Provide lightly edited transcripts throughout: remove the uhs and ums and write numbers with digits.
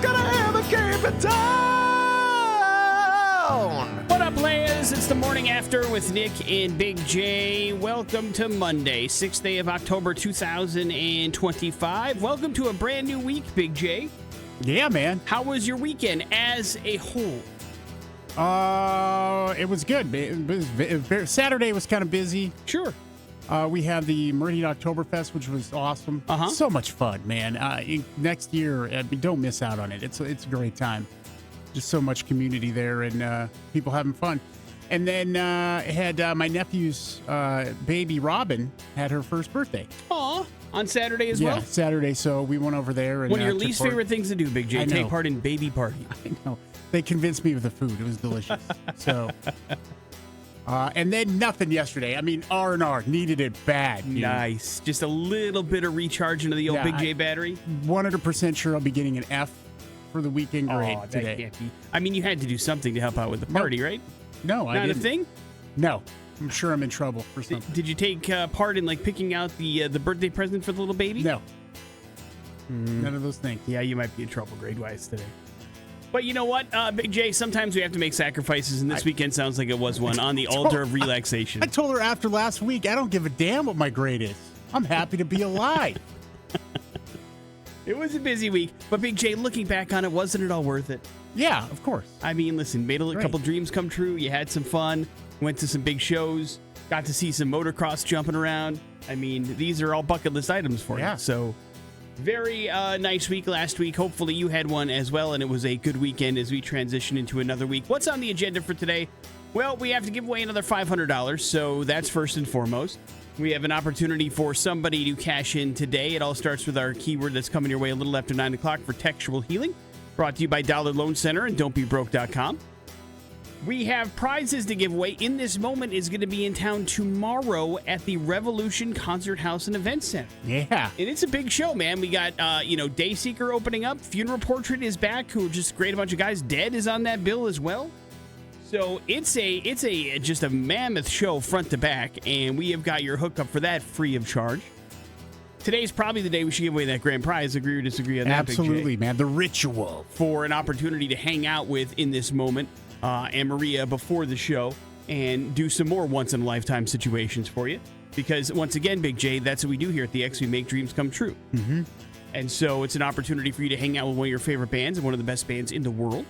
gonna have a game in town. What up, players? It's the morning after with Nick and Big J. Welcome to Monday, 6th day of October 2025. Welcome to a brand new week, Big J. Yeah, man. How was your weekend as a whole? It was good. Saturday was kind of busy. Sure. We had the Meridian Oktoberfest, which was awesome. So much fun, man. Next year, don't miss out on it. It's a great time. Just so much community there and people having fun. And then had my nephew's baby Robin had her first birthday. Aw, on Saturday as well? Yeah, Saturday. So we went over there. And one of your least favorite things to do, Big J, take part in baby party. I know. They convinced me with the food. It was delicious. So, and then nothing yesterday. I mean, R&R needed it bad. Dude. Nice. Just a little bit of recharge into the old Big J battery. 100% sure I'll be getting an F for the weekend grade today. That can't be. I mean, you had to do something to help out with the party, right? No, I didn't. Not a thing? No. I'm sure I'm in trouble for something. Did you take part in, like, picking out the birthday present for the little baby? No. None of those things. Yeah, you might be in trouble grade-wise today. But you know what, Big J, sometimes we have to make sacrifices, and this weekend sounds like it was one on the altar of relaxation. I told her after last week, I don't give a damn what my grade is. I'm happy to be alive. It was a busy week, but Big J, looking back on it, wasn't it all worth it? Yeah, of course. I mean, listen, made a couple dreams come true. You had some fun, went to some big shows, got to see some motocross jumping around. I mean, these are all bucket list items for you. So very nice week last week. Hopefully you had one as well, and it was a good weekend as we transition into another week. What's on the agenda for today? Well, we have to give away another $500, so that's first and foremost. We have an opportunity for somebody to cash in today. It all starts with our keyword that's coming your way a little after 9 o'clock for textual healing, brought to you by Dollar Loan Center and Don'tBeBroke.com. We have prizes to give away. In This Moment is going to be in town tomorrow at the Revolution Concert House and Event Center. Yeah. And it's a big show, man. We got, Dayseeker opening up. Funeral Portrait is back, who just great a bunch of guys. Dead is on that bill as well. So it's just a mammoth show front to back, and we have got your hookup for that free of charge. Today's probably the day we should give away that grand prize. Agree or disagree on that, Absolutely, Big J? man. The ritual. For an opportunity to hang out with In This Moment and Maria before the show and do some more once-in-a-lifetime situations for you. Because, once again, Big J, that's what we do here at the X. We make dreams come true. Mm-hmm. And so it's an opportunity for you to hang out with one of your favorite bands and one of the best bands in the world.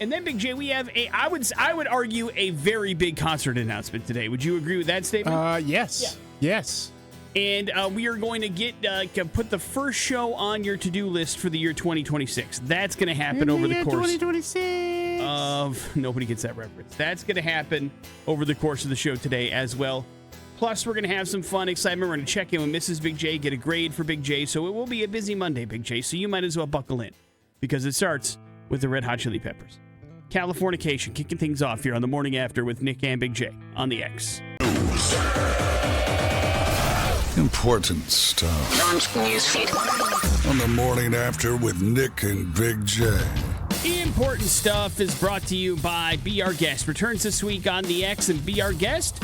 And then, Big J, we have I would argue, a very big concert announcement today. Would you agree with that statement? Yes. Yeah. Yes. And we are going to put the first show on your to-do list for the year 2026. That's going to happen over the course 2026 of... Nobody gets that reference. That's going to happen over the course of the show today as well. Plus, we're going to have some fun, excitement. We're going to check in with Mrs. Big J, get a grade for Big J. So it will be a busy Monday, Big J. So you might as well buckle in, because it starts with the Red Hot Chili Peppers. Californication, kicking things off here on the morning after with Nick and Big J on the X. Important stuff. On the morning after with Nick and Big J. Important stuff is brought to you by Be Our Guest. Returns this week on the X, and Be Our Guest,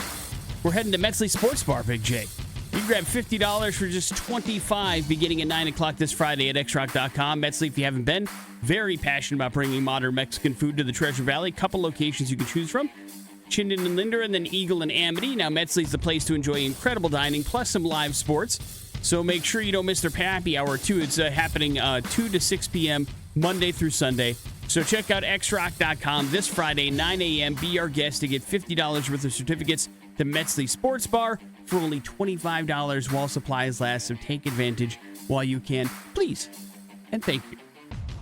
we're heading to Metzley Sports Bar, Big J. You can grab $50 for just $25 beginning at 9 o'clock this Friday at xrock.com. Metzley, if you haven't been, very passionate about bringing modern Mexican food to the Treasure Valley. Couple locations you can choose from. Chinden and Linder, and then Eagle and Amity. Now, Metzley's the place to enjoy incredible dining, plus some live sports. So make sure you don't miss their happy hour, too. It's happening 2 to 6 p.m., Monday through Sunday. So check out xrock.com this Friday, 9 a.m. Be Our Guest to get $50 worth of certificates to Metzley Sports Bar for only $25 while supplies last. So take advantage while you can. Please, and thank you.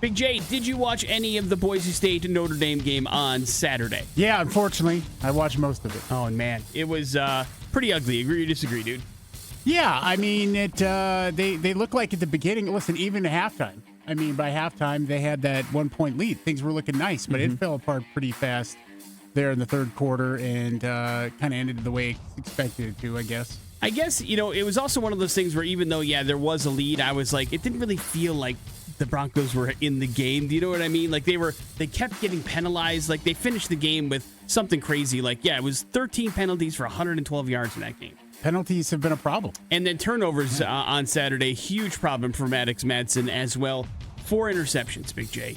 Big J, did you watch any of the Boise State Notre Dame game on Saturday? Yeah, unfortunately, I watched most of it. Oh, man. It was pretty ugly. Agree or disagree, dude? Yeah, I mean, they look like at the beginning, listen, even at halftime. I mean, by halftime, they had that 1-point lead. Things were looking nice, but it fell apart pretty fast there in the third quarter and kind of ended the way expected it to, I guess. I guess, it was also one of those things where even though, there was a lead, I was like, it didn't really feel like the Broncos were in the game. Do you know what I mean? Like, they kept getting penalized. Like, they finished the game with something crazy. Like, it was 13 penalties for 112 yards in that game. Penalties have been a problem. And then turnovers on Saturday, huge problem for Maddox Madsen as well. 4 interceptions, Big J.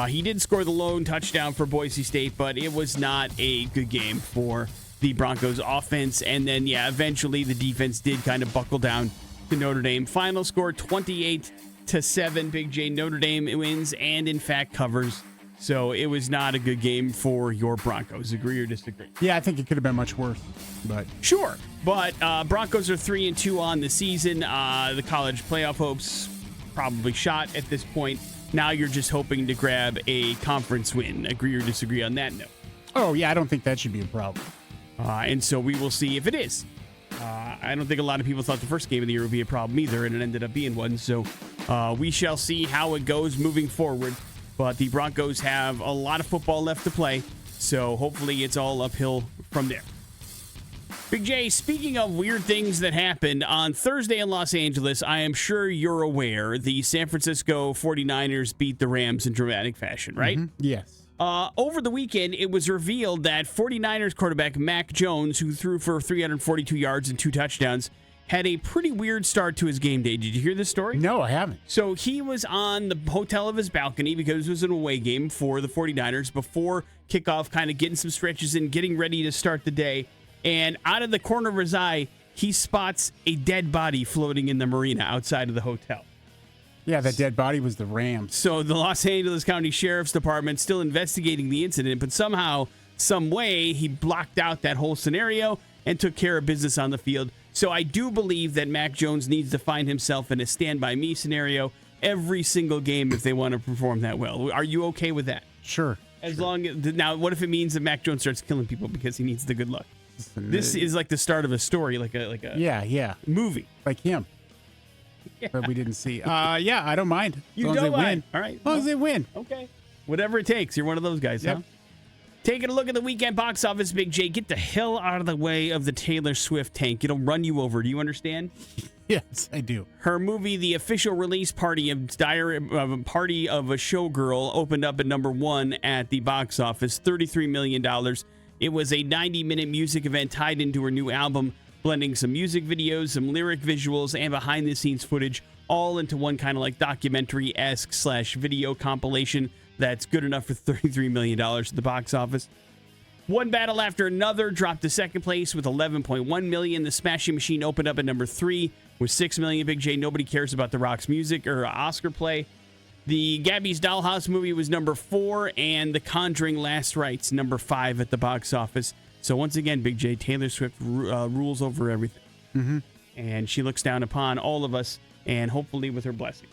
He did score the lone touchdown for Boise State, but it was not a good game for the Broncos offense. And then, eventually the defense did kind of buckle down to Notre Dame. Final score 28-7. Big J. Notre Dame wins and, in fact, covers. So it was not a good game for your Broncos. Agree or disagree? Yeah, I think it could have been much worse. But sure. But Broncos are 3-2 on the season. The college playoff hopes probably shot at this point. Now you're just hoping to grab a conference win. Agree or disagree on that note? Oh, yeah, I don't think that should be a problem. And so we will see if it is. I don't think a lot of people thought the first game of the year would be a problem either, and it ended up being one. So we shall see how it goes moving forward. But the Broncos have a lot of football left to play, so hopefully it's all uphill from there. Big J, speaking of weird things that happened on Thursday in Los Angeles, I am sure you're aware the San Francisco 49ers beat the Rams in dramatic fashion, right? Mm-hmm. Yes. Over the weekend, it was revealed that 49ers quarterback Mac Jones, who threw for 342 yards and 2 touchdowns, had a pretty weird start to his game day. Did you hear this story? No, I haven't. So he was on the hotel of his balcony because it was an away game for the 49ers before kickoff, kind of getting some stretches in, getting ready to start the day. And out of the corner of his eye, he spots a dead body floating in the marina outside of the hotel. Yeah, that dead body was the Rams. So the Los Angeles County Sheriff's Department still investigating the incident, but somehow, some way, he blocked out that whole scenario and took care of business on the field. So I do believe that Mac Jones needs to find himself in a Stand By Me scenario every single game if they want to perform that well. Are you okay with that? Sure. Now, what if it means that Mac Jones starts killing people because he needs the good luck? This is like the start of a story, like a movie. Like him. Yeah. But we didn't see. Yeah, I don't mind. As long as they win. All right. As long as they win. Okay. Whatever it takes. You're one of those guys, huh? Taking a look at the weekend box office, Big J. Get the hell out of the way of the Taylor Swift tank. It'll run you over. Do you understand? Yes, I do. Her movie, The Official Release Party of Party of a Showgirl, opened up at number 1 at the box office, $33 million. It was a 90-minute music event tied into her new album, blending some music videos, some lyric visuals, and behind-the-scenes footage, all into one kind of like documentary-esque / video compilation that's good enough for $33 million at the box office. One battle after another dropped to second place with $11.1 million. The Smashing Machine opened up at number 3 with $6 million. Big J, nobody cares about The Rock's music or Oscar play. The Gabby's Dollhouse movie was number 4, and The Conjuring Last Rites, number 5 at the box office. So once again, Big J, Taylor Swift rules over everything. Mm-hmm. And she looks down upon all of us, and hopefully with her blessing.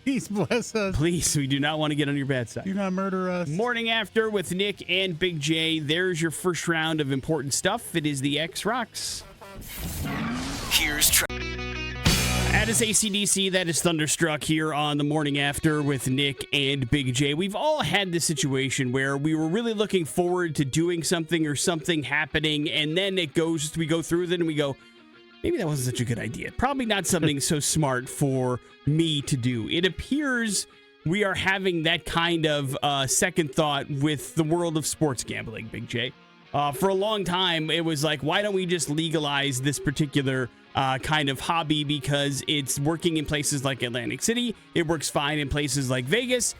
Please bless us. Please, we do not want to get on your bad side. Do not murder us. Morning After with Nick and Big J. There's your first round of important stuff. It is the X Rocks. That is AC/DC. That is Thunderstruck here on the Morning After with Nick and Big J. We've all had this situation where we were really looking forward to doing something or something happening, and then we go through it and we go, maybe that wasn't such a good idea. Probably not something so smart for me to do. It appears we are having that kind of second thought with the world of sports gambling, Big J. For a long time, it was like, why don't we just legalize this particular kind of hobby, because it's working in places like Atlantic City. It works fine in places like Vegas.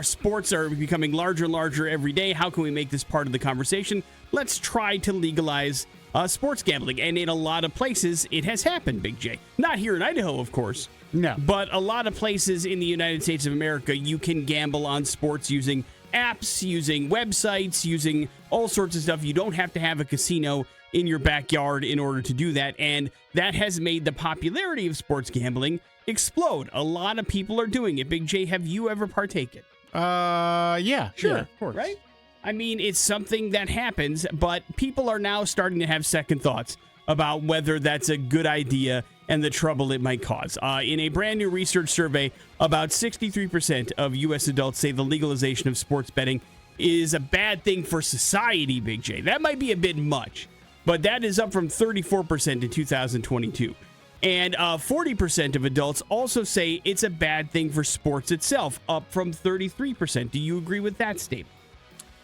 Sports are becoming larger and larger every day. How can we make this part of the conversation? Let's try to legalize sports gambling. And in a lot of places, it has happened, Big J. Not here in Idaho, of course. No. But a lot of places in the United States of America, you can gamble on sports using apps, using websites, using all sorts of stuff. You don't have to have a casino in your backyard in order to do that. And that has made the popularity of sports gambling explode. A lot of people are doing it. Big J, have you ever partaken? Yeah. Sure. Yeah, of course. Right? I mean, it's something that happens, but people are now starting to have second thoughts about whether that's a good idea and the trouble it might cause. In a brand new research survey, about 63% of U.S. adults say the legalization of sports betting is a bad thing for society, Big J. That might be a bit much, but that is up from 34% in 2022. And 40% of adults also say it's a bad thing for sports itself, up from 33%. Do you agree with that statement?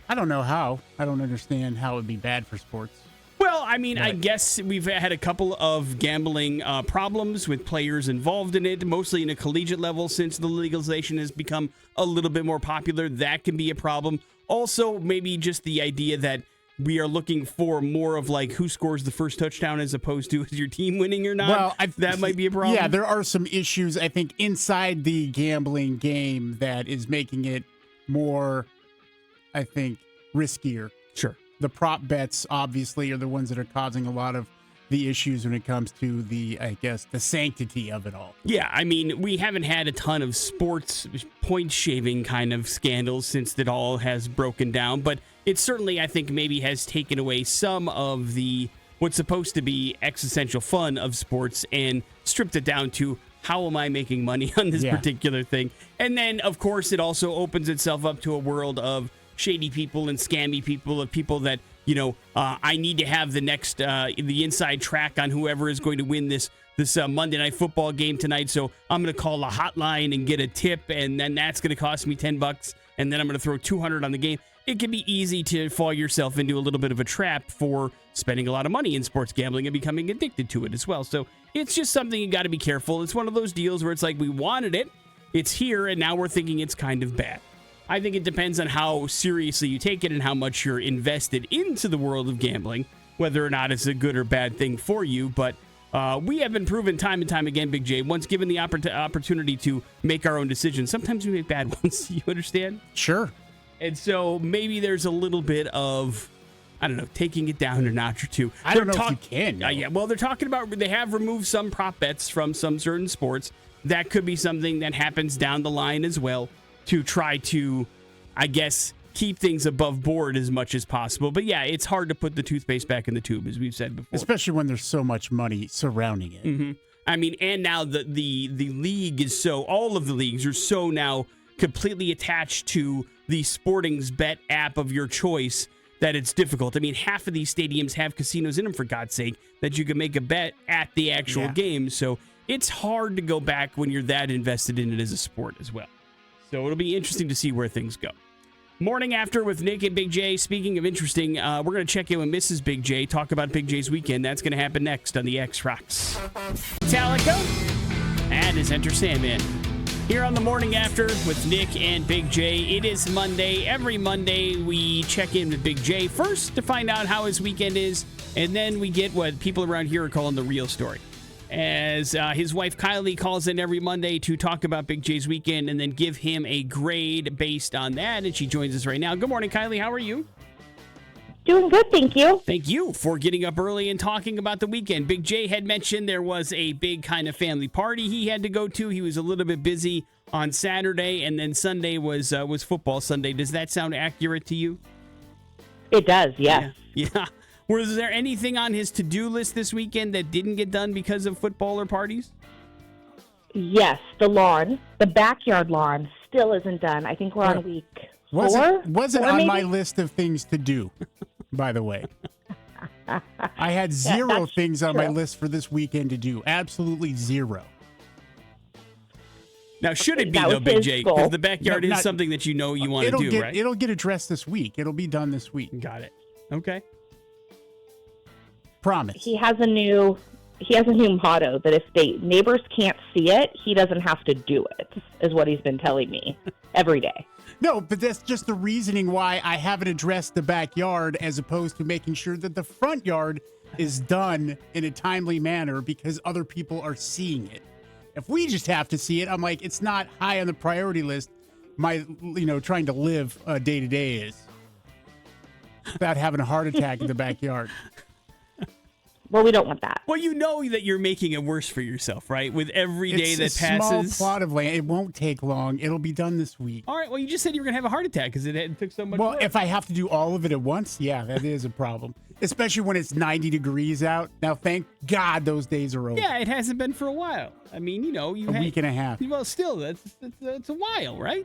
I don't know how. I don't understand how it would be bad for sports. Well, I mean, I guess we've had a couple of gambling problems with players involved in it, mostly in a collegiate level since the legalization has become a little bit more popular. That can be a problem. Also, maybe just the idea that we are looking for more of like who scores the first touchdown as opposed to is your team winning or not. Well, that might be a problem. Yeah, there are some issues, I think, inside the gambling game that is making it more, I think, riskier. Sure. The prop bets, obviously, are the ones that are causing a lot of the issues when it comes to the, I guess, the sanctity of it all. Yeah, I mean, we haven't had a ton of sports point shaving kind of scandals since it all has broken down, but it certainly, I think, maybe has taken away some of the what's supposed to be existential fun of sports and stripped it down to how am I making money on this particular thing? And then, of course, it also opens itself up to a world of shady people and scammy people, of people that, I need to have the next, the inside track on whoever is going to win this Monday Night Football game tonight. So I'm going to call a hotline and get a tip, and then that's going to cost me $10, and then I'm going to throw $200 on the game. It can be easy to fall yourself into a little bit of a trap for spending a lot of money in sports gambling and becoming addicted to it as well. So it's just something you got to be careful. It's one of those deals where it's like we wanted it, it's here, and now we're thinking it's kind of bad. I think it depends on how seriously you take it and how much you're invested into the world of gambling, whether or not it's a good or bad thing for you. But we have been proven time and time again, Big J, once given the opportunity to make our own decisions, sometimes we make bad ones. You understand? Sure. And so maybe there's a little bit of, I don't know, taking it down a notch or two. I don't know if you can. No. Yeah, well, they're talking about, they have removed some prop bets from some certain sports. That could be something that happens down the line as well, to try to, I guess, keep things above board as much as possible. But yeah, it's hard to put the toothpaste back in the tube, as we've said before. Especially when there's so much money surrounding it. Mm-hmm. I mean, and now the league is so, all of the leagues are so now completely attached to the Sporting's Bet app of your choice that it's difficult. I mean, half of these stadiums have casinos in them, for God's sake, that you can make a bet at the actual game. So it's hard to go back when you're that invested in it as a sport as well. So it'll be interesting to see where things go. Morning After with Nick and Big J. Speaking of interesting, we're going to check in with Mrs. Big J, talk about Big J's weekend. That's going to happen next on the X Rocks. Metallica and his Enter Sandman. Here on the Morning After with Nick and Big J. It is Monday. Every Monday we check in with Big J first to find out how his weekend is, and then we get what people around here are calling the real story. As his wife Kylie calls in every Monday to talk about Big J's weekend and then give him a grade based on that. And she joins us right now. Good morning, Kylie. How are you? Doing good, thank you. Thank you for getting up early and talking about the weekend. Big J had mentioned there was a big kind of family party he had to go to. He was a little bit busy on Saturday, and then Sunday was football Sunday. Does that sound accurate to you? It does, yes. Yeah. Was there anything on his to-do list this weekend that didn't get done because of football or parties? Yes, the lawn, the backyard lawn, still isn't done. I think we're on week 4. Wasn't on my list of things to do, by the way. I had zero things on my list for this weekend to do. Absolutely zero. Now, should it be, though, Big J? Because the backyard is something that you want to do, right? It'll get addressed this week. It'll be done this week. Got it. Okay. Promise. He has a new motto that if neighbors can't see it, he doesn't have to do it, is what he's been telling me every day. No, but that's just the reasoning why I haven't addressed the backyard as opposed to making sure that the front yard is done in a timely manner because other people are seeing it. If we just have to see it, I'm like, it's not high on the priority list. My, trying to live day to day is without having a heart attack in the backyard. Well, we don't want that. Well, you know that you're making it worse for yourself, right? With every day that passes. It's a small plot of land. It won't take long. It'll be done this week. All right. Well, you just said you were going to have a heart attack because it took so much work. If I have to do all of it at once, yeah, that is a problem. Especially when it's 90 degrees out. Now, thank God those days are over. Yeah, it hasn't been for a while. I mean, a week and a half. Well, still, that's a while, right?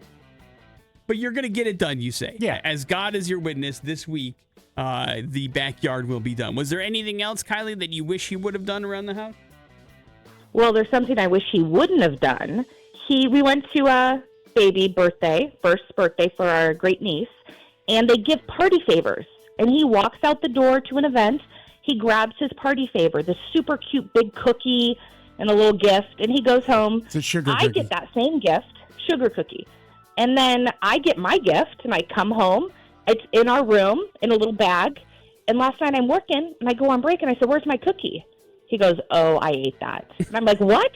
But you're going to get it done, you say. Yeah. As God is your witness, this week, the backyard will be done. Was there anything else, Kylie, that you wish he would have done around the house? Well, there's something I wish he wouldn't have done. We went to a first birthday for our great niece, and they give party favors. And he walks out the door to an event. He grabs his party favor, this super cute big cookie and a little gift, and he goes home. It's a sugar I cookie. get that same gift, sugar cookie. And then I get my gift, and I come home. It's in our room in a little bag. And last night I'm working, and I go on break, and I said, where's my cookie? He goes, oh, I ate that. And I'm like, what?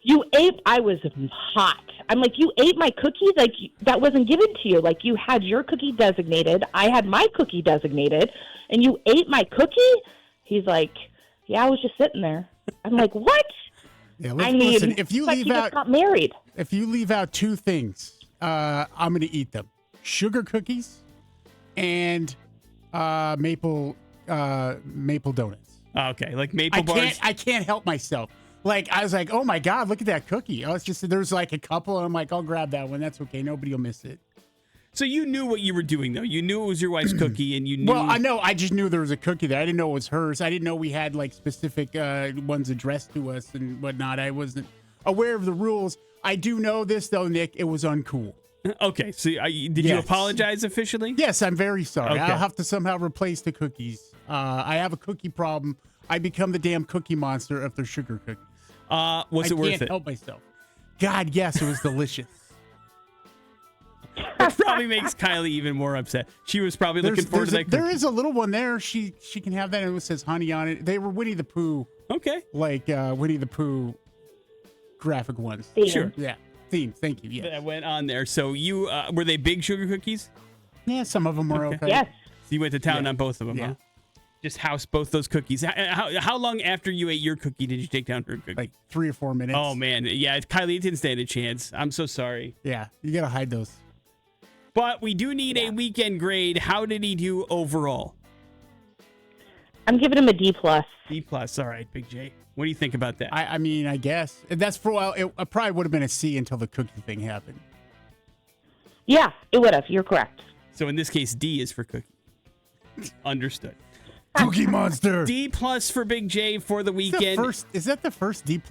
You ate? I was hot. I'm like, you ate my cookie? Like, that wasn't given to you. Like, you had your cookie designated. I had my cookie designated, and you ate my cookie? He's like, yeah, I was just sitting there. I'm like, what? Yeah, listen, if you like leave he out just got married. If you leave out two things, I'm going to eat them. Sugar cookies and maple donuts. Okay, like maple bars. I can't help myself. Like, I was like, oh my God, look at that cookie. Oh, it's just, there's like a couple, and I'm like, I'll grab that one. That's okay. Nobody will miss it. So you knew what you were doing, though. You knew it was your wife's cookie, and you knew. Well, I know. I just knew there was a cookie there. I didn't know it was hers. I didn't know we had like specific ones addressed to us and whatnot. I wasn't aware of the rules. I do know this, though, Nick. It was uncool. Okay. So did you apologize officially? Yes, I'm very sorry. Okay. I'll have to somehow replace the cookies. I have a cookie problem. I become the damn cookie monster if they're sugar cookies. Was it worth it? I can't help myself. God, yes, it was delicious. Which probably makes Kylie even more upset. She was probably looking forward to that cookie. There is a little one there. She can have that, and it says honey on it. They were Winnie the Pooh. Okay. Like Winnie the Pooh graphic ones. Theme. Sure. Yeah. Theme. Thank you. Yes. That went on there. So you were they big sugar cookies? Yeah, some of them were okay. Yes. So you went to town on both of them, Yeah. huh? Just housed both those cookies. How long after you ate your cookie did you take down her cookie? Like 3 or 4 minutes. Oh, man. Yeah, Kylie didn't stand a chance. I'm so sorry. Yeah, you got to hide those. But we do need a weekend grade. How did he do overall? I'm giving him a D+. D+. All right, Big J. What do you think about that? I mean, I guess. That's for a while. It probably would have been a C until the cookie thing happened. Yeah, it would have. You're correct. So in this case, D is for cookie. Understood. Cookie monster. D+ for Big J for the weekend. Is that the first D+?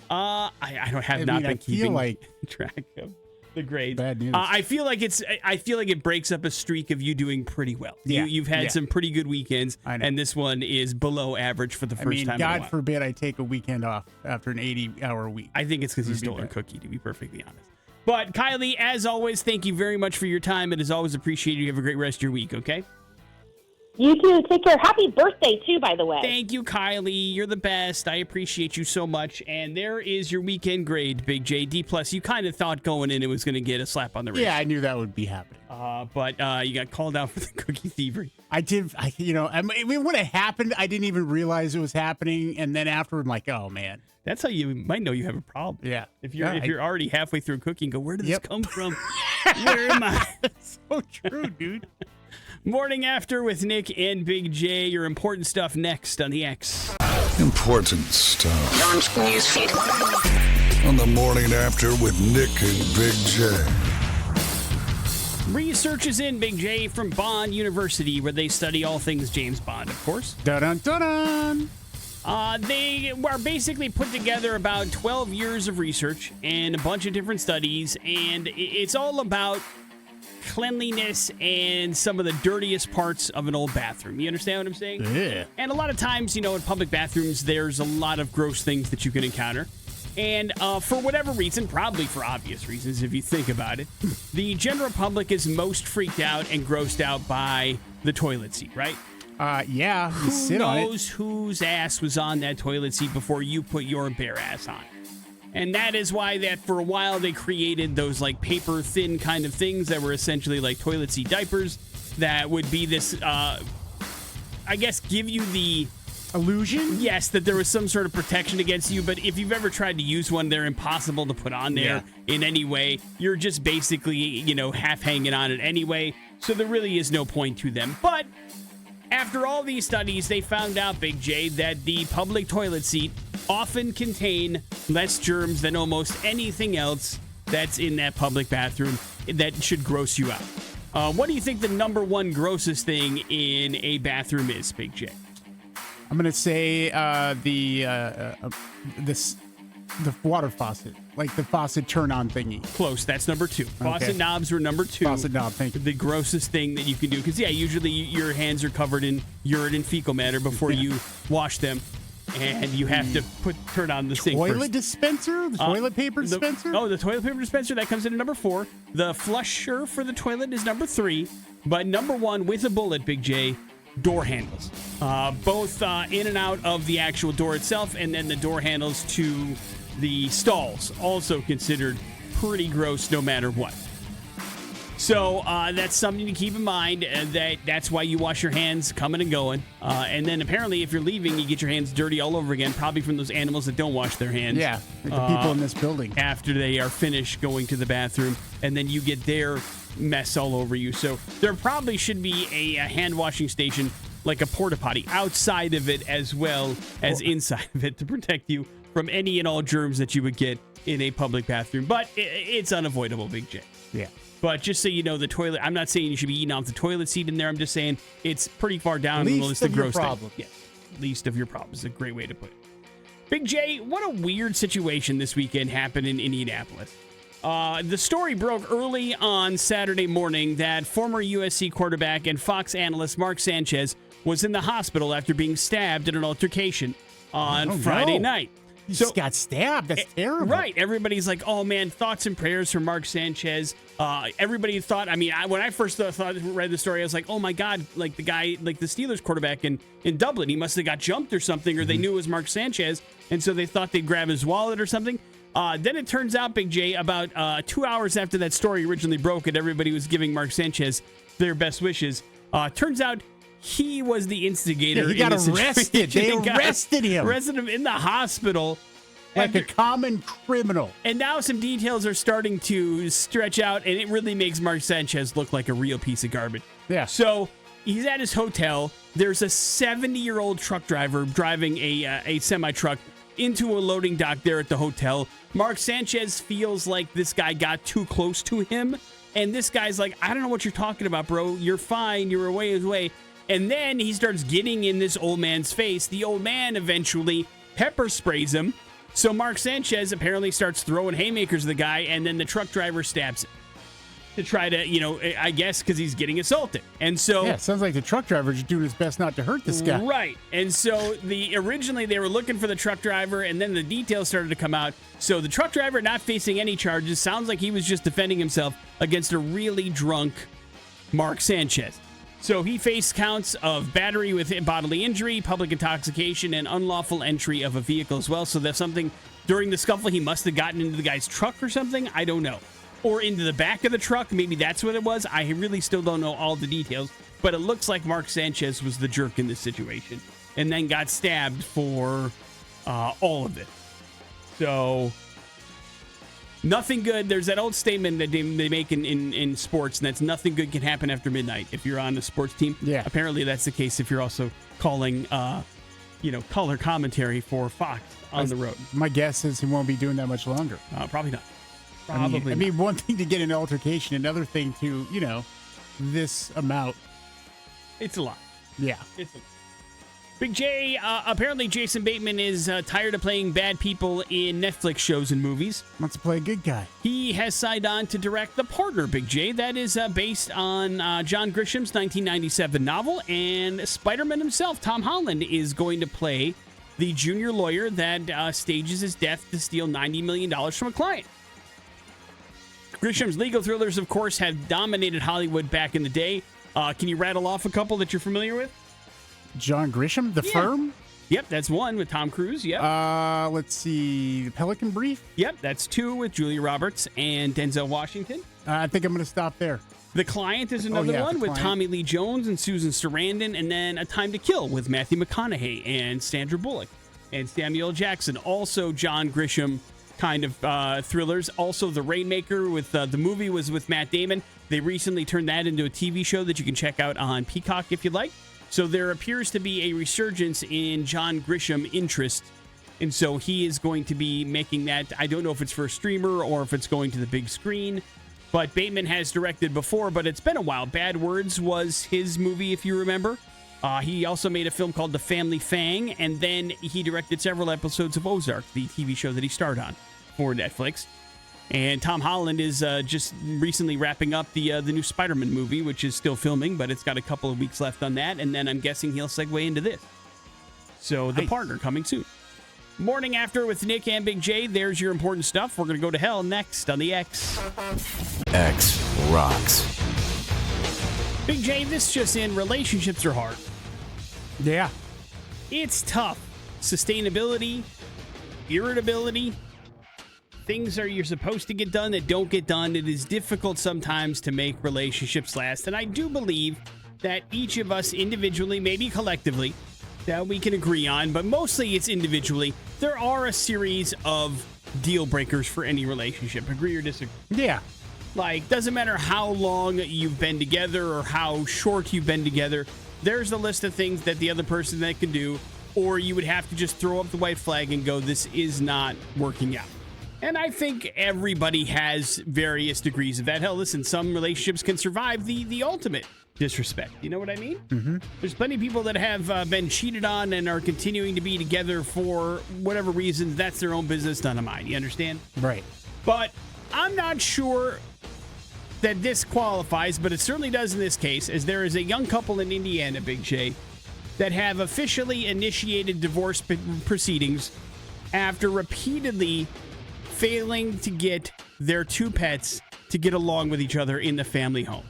I don't have not been keeping like track of the grades. Bad news. I feel like it breaks up a streak of you doing pretty well. Yeah. You've had some pretty good weekends, and this one is below average for the first time. God forbid I take a weekend off after an 80-hour week. I think it's because you stole her cookie, to be perfectly honest. But Kylie, as always, thank you very much for your time. It is always appreciated. You have a great rest of your week, okay? You too. Take care. Happy birthday, too, by the way. Thank you, Kylie. You're the best. I appreciate you so much. And there is your weekend grade, Big J. D+. You kind of thought going in it was going to get a slap on the wrist. Yeah, I knew that would be happening. But you got called out for the cookie thievery. I did. When it happened, I didn't even realize it was happening. And then after, I'm like, oh, man. That's how you might know you have a problem. Yeah. If you're already halfway through cooking, go, where did this come from? Where am I? That's so true, dude. Morning After with Nick and Big J. Your important stuff next on the X. Important stuff. On the Morning After with Nick and Big J. Research is in, Big J, from Bond University, where they study all things James Bond, of course. Dun-dun-dun-dun. They are basically put together about 12 years of research and a bunch of different studies, and it's all about cleanliness and some of the dirtiest parts of an old bathroom. You understand what I'm saying? Yeah. And a lot of times, in public bathrooms, there's a lot of gross things that you can encounter. And for whatever reason, probably for obvious reasons if you think about it, the general public is most freaked out and grossed out by the toilet seat, right? Yeah. You Who sit on it. knows whose ass was on that toilet seat before you put your bare ass on? And that is why that for a while they created those like paper thin kind of things that were essentially like toilet seat diapers that would be this, I guess, give you the illusion? Yes, that there was some sort of protection against you. But if you've ever tried to use one, they're impossible to put on there in any way. You're just basically, half hanging on it anyway. So there really is no point to them. But after all these studies, they found out, Big J, that the public toilet seat often contain less germs than almost anything else that's in that public bathroom that should gross you out. What do you think the number one grossest thing in a bathroom is, Big J? I'm gonna say the water faucet, like the faucet turn-on thingy. Close. That's number 2. Faucet knobs were number 2. Faucet knob, thank you. The grossest thing that you can do. Because, usually your hands are covered in urine and fecal matter before you wash them. And you have to turn on the sink first. Toilet dispenser? The toilet paper dispenser? The toilet paper dispenser, that comes in at number 4. The flusher for the toilet is number 3. But number 1, with a bullet, Big J, door handles. Both in and out of the actual door itself, and then the door handles to the stalls, also considered pretty gross no matter what. So that's something to keep in mind. That's why you wash your hands coming and going. And then apparently if you're leaving, you get your hands dirty all over again, probably from those animals that don't wash their hands. Yeah, like the people in this building. After they are finished going to the bathroom, and then you get their mess all over you. So there probably should be a hand washing station, like a porta potty, outside of it as well as inside of it to protect you from any and all germs that you would get in a public bathroom. But it's unavoidable, Big J. Yeah. But just so you know, the toilet, I'm not saying you should be eating off the toilet seat in there. I'm just saying it's pretty far down on the list of gross things. Yeah, least of your problems is a great way to put it. Big J, what a weird situation this weekend happened in Indianapolis. The story broke early on Saturday morning that former USC quarterback and Fox analyst Mark Sanchez was in the hospital after being stabbed in an altercation on Friday night. He just got stabbed. That's terrible. Right. Everybody's like, oh, man, thoughts and prayers for Mark Sanchez. Everybody thought, when I first read the story, I was like, oh, my God, like the guy, like the Steelers quarterback in Dublin, he must have got jumped or something, or they knew it was Mark Sanchez, and so they thought they'd grab his wallet or something. Then it turns out, Big J, about 2 hours after that story originally broke and everybody was giving Mark Sanchez their best wishes, turns out he was the instigator. Yeah, he got arrested. They arrested him. Arrested him in the hospital. Like a common criminal. And now some details are starting to stretch out, and it really makes Mark Sanchez look like a real piece of garbage. Yeah. So he's at his hotel. There's a 70-year-old truck driver driving a semi-truck into a loading dock there at the hotel. Mark Sanchez feels like this guy got too close to him, and this guy's like, I don't know what you're talking about, bro. You're fine. You're away his way. And then he starts getting in this old man's face. The old man eventually pepper sprays him. So Mark Sanchez apparently starts throwing haymakers at the guy, and then the truck driver stabs him to try to, I guess because he's getting assaulted. And so... Yeah, it sounds like the truck driver is doing his best not to hurt this guy. Right. And so originally they were looking for the truck driver, and then the details started to come out. So the truck driver not facing any charges. Sounds like he was just defending himself against a really drunk Mark Sanchez. So he faced counts of battery with bodily injury, public intoxication, and unlawful entry of a vehicle as well. So there's something during the scuffle, he must have gotten into the guy's truck or something. I don't know. Or into the back of the truck. Maybe that's what it was. I really still don't know all the details. But it looks like Mark Sanchez was the jerk in this situation and then got stabbed for all of it. So... nothing good. There's that old statement that they make in sports, and that's nothing good can happen after midnight if you're on a sports team. Yeah. Apparently that's the case if you're also calling, color commentary for Fox on the road. My guess is he won't be doing that much longer. Probably not. I mean, one thing to get an altercation, another thing to, this amount. It's a lot. Yeah. It's a lot. Big J, apparently Jason Bateman is tired of playing bad people in Netflix shows and movies. Wants to play a good guy. He has signed on to direct The Partner, Big J. That is based on John Grisham's 1997 novel, and Spider-Man himself, Tom Holland, is going to play the junior lawyer that stages his death to steal $90 million from a client. Grisham's legal thrillers, of course, have dominated Hollywood back in the day. Can you rattle off a couple that you're familiar with? John Grisham, The Firm? Yep, that's one with Tom Cruise. Yep. Let's see. The Pelican Brief? Yep, that's two with Julia Roberts and Denzel Washington. I think I'm going to stop there. The Client is another one with Tommy Lee Jones and Susan Sarandon, and then A Time to Kill with Matthew McConaughey and Sandra Bullock and Samuel L. Jackson. Also John Grisham kind of thrillers. Also The Rainmaker with the movie was with Matt Damon. They recently turned that into a TV show that you can check out on Peacock if you'd like. So there appears to be a resurgence in John Grisham interest, and so he is going to be making that. I don't know if it's for a streamer or if it's going to the big screen, but Bateman has directed before, but it's been a while. Bad Words was his movie, if you remember. He also made a film called The Family Fang, and then he directed several episodes of Ozark, the TV show that he starred on for Netflix. And Tom Holland is just recently wrapping up the new Spider-Man movie, which is still filming, but it's got a couple of weeks left on that, and then I'm guessing he'll segue into this. So, The Partner coming soon. Morning After with Nick and Big J. There's your important stuff. We're going to go to hell next on the X. X rocks. Big J, this just in, relationships are hard. Yeah. It's tough. Sustainability, irritability, things you're supposed to get done that don't get done. It is difficult sometimes to make relationships last. And I do believe that each of us individually, maybe collectively, that we can agree on, but mostly it's individually, there are a series of deal breakers for any relationship. Agree or disagree? Yeah. Like, doesn't matter how long you've been together or how short you've been together, there's a list of things that the other person that can do, or you would have to just throw up the white flag and go, this is not working out. And I think everybody has various degrees of that. Hell, listen, some relationships can survive the ultimate disrespect. You know what I mean? Mm-hmm. There's plenty of people that have been cheated on and are continuing to be together for whatever reasons. That's their own business, none of mine. You understand? Right. But I'm not sure that this qualifies, but it certainly does in this case, as there is a young couple in Indiana, Big J, that have officially initiated divorce proceedings after repeatedly failing to get their two pets to get along with each other in the family home.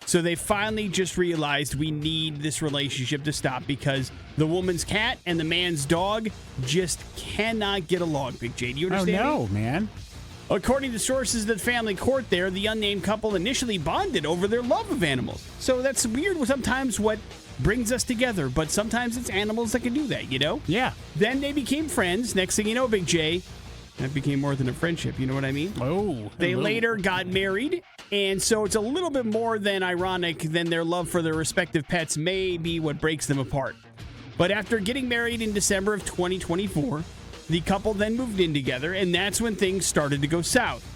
So they finally just realized we need this relationship to stop because the woman's cat and the man's dog just cannot get along, Big J. Do you understand? Oh, no, man. According to sources at the family court there, the unnamed couple initially bonded over their love of animals. So that's weird sometimes what brings us together, but sometimes it's animals that can do that, you know? Yeah. Then they became friends. Next thing you know, Big J, that became more than a friendship, you know what I mean? Oh. They later got married, and so it's a little bit more than ironic than their love for their respective pets may be what breaks them apart. But after getting married in December of 2024, the couple then moved in together, and that's when things started to go south.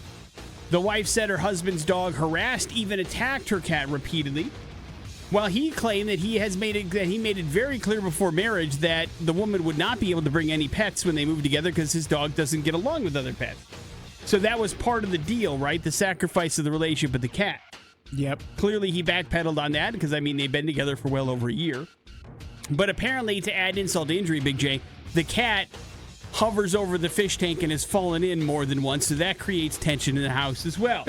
The wife said her husband's dog harassed, even attacked her cat repeatedly, while he claimed that he made it very clear before marriage that the woman would not be able to bring any pets when they moved together because his dog doesn't get along with other pets. So that was part of the deal, right? The sacrifice of the relationship with the cat. Yep. Clearly he backpedaled on that because, I mean, they've been together for well over a year. But apparently, to add insult to injury, Big J, the cat hovers over the fish tank and has fallen in more than once, so that creates tension in the house as well.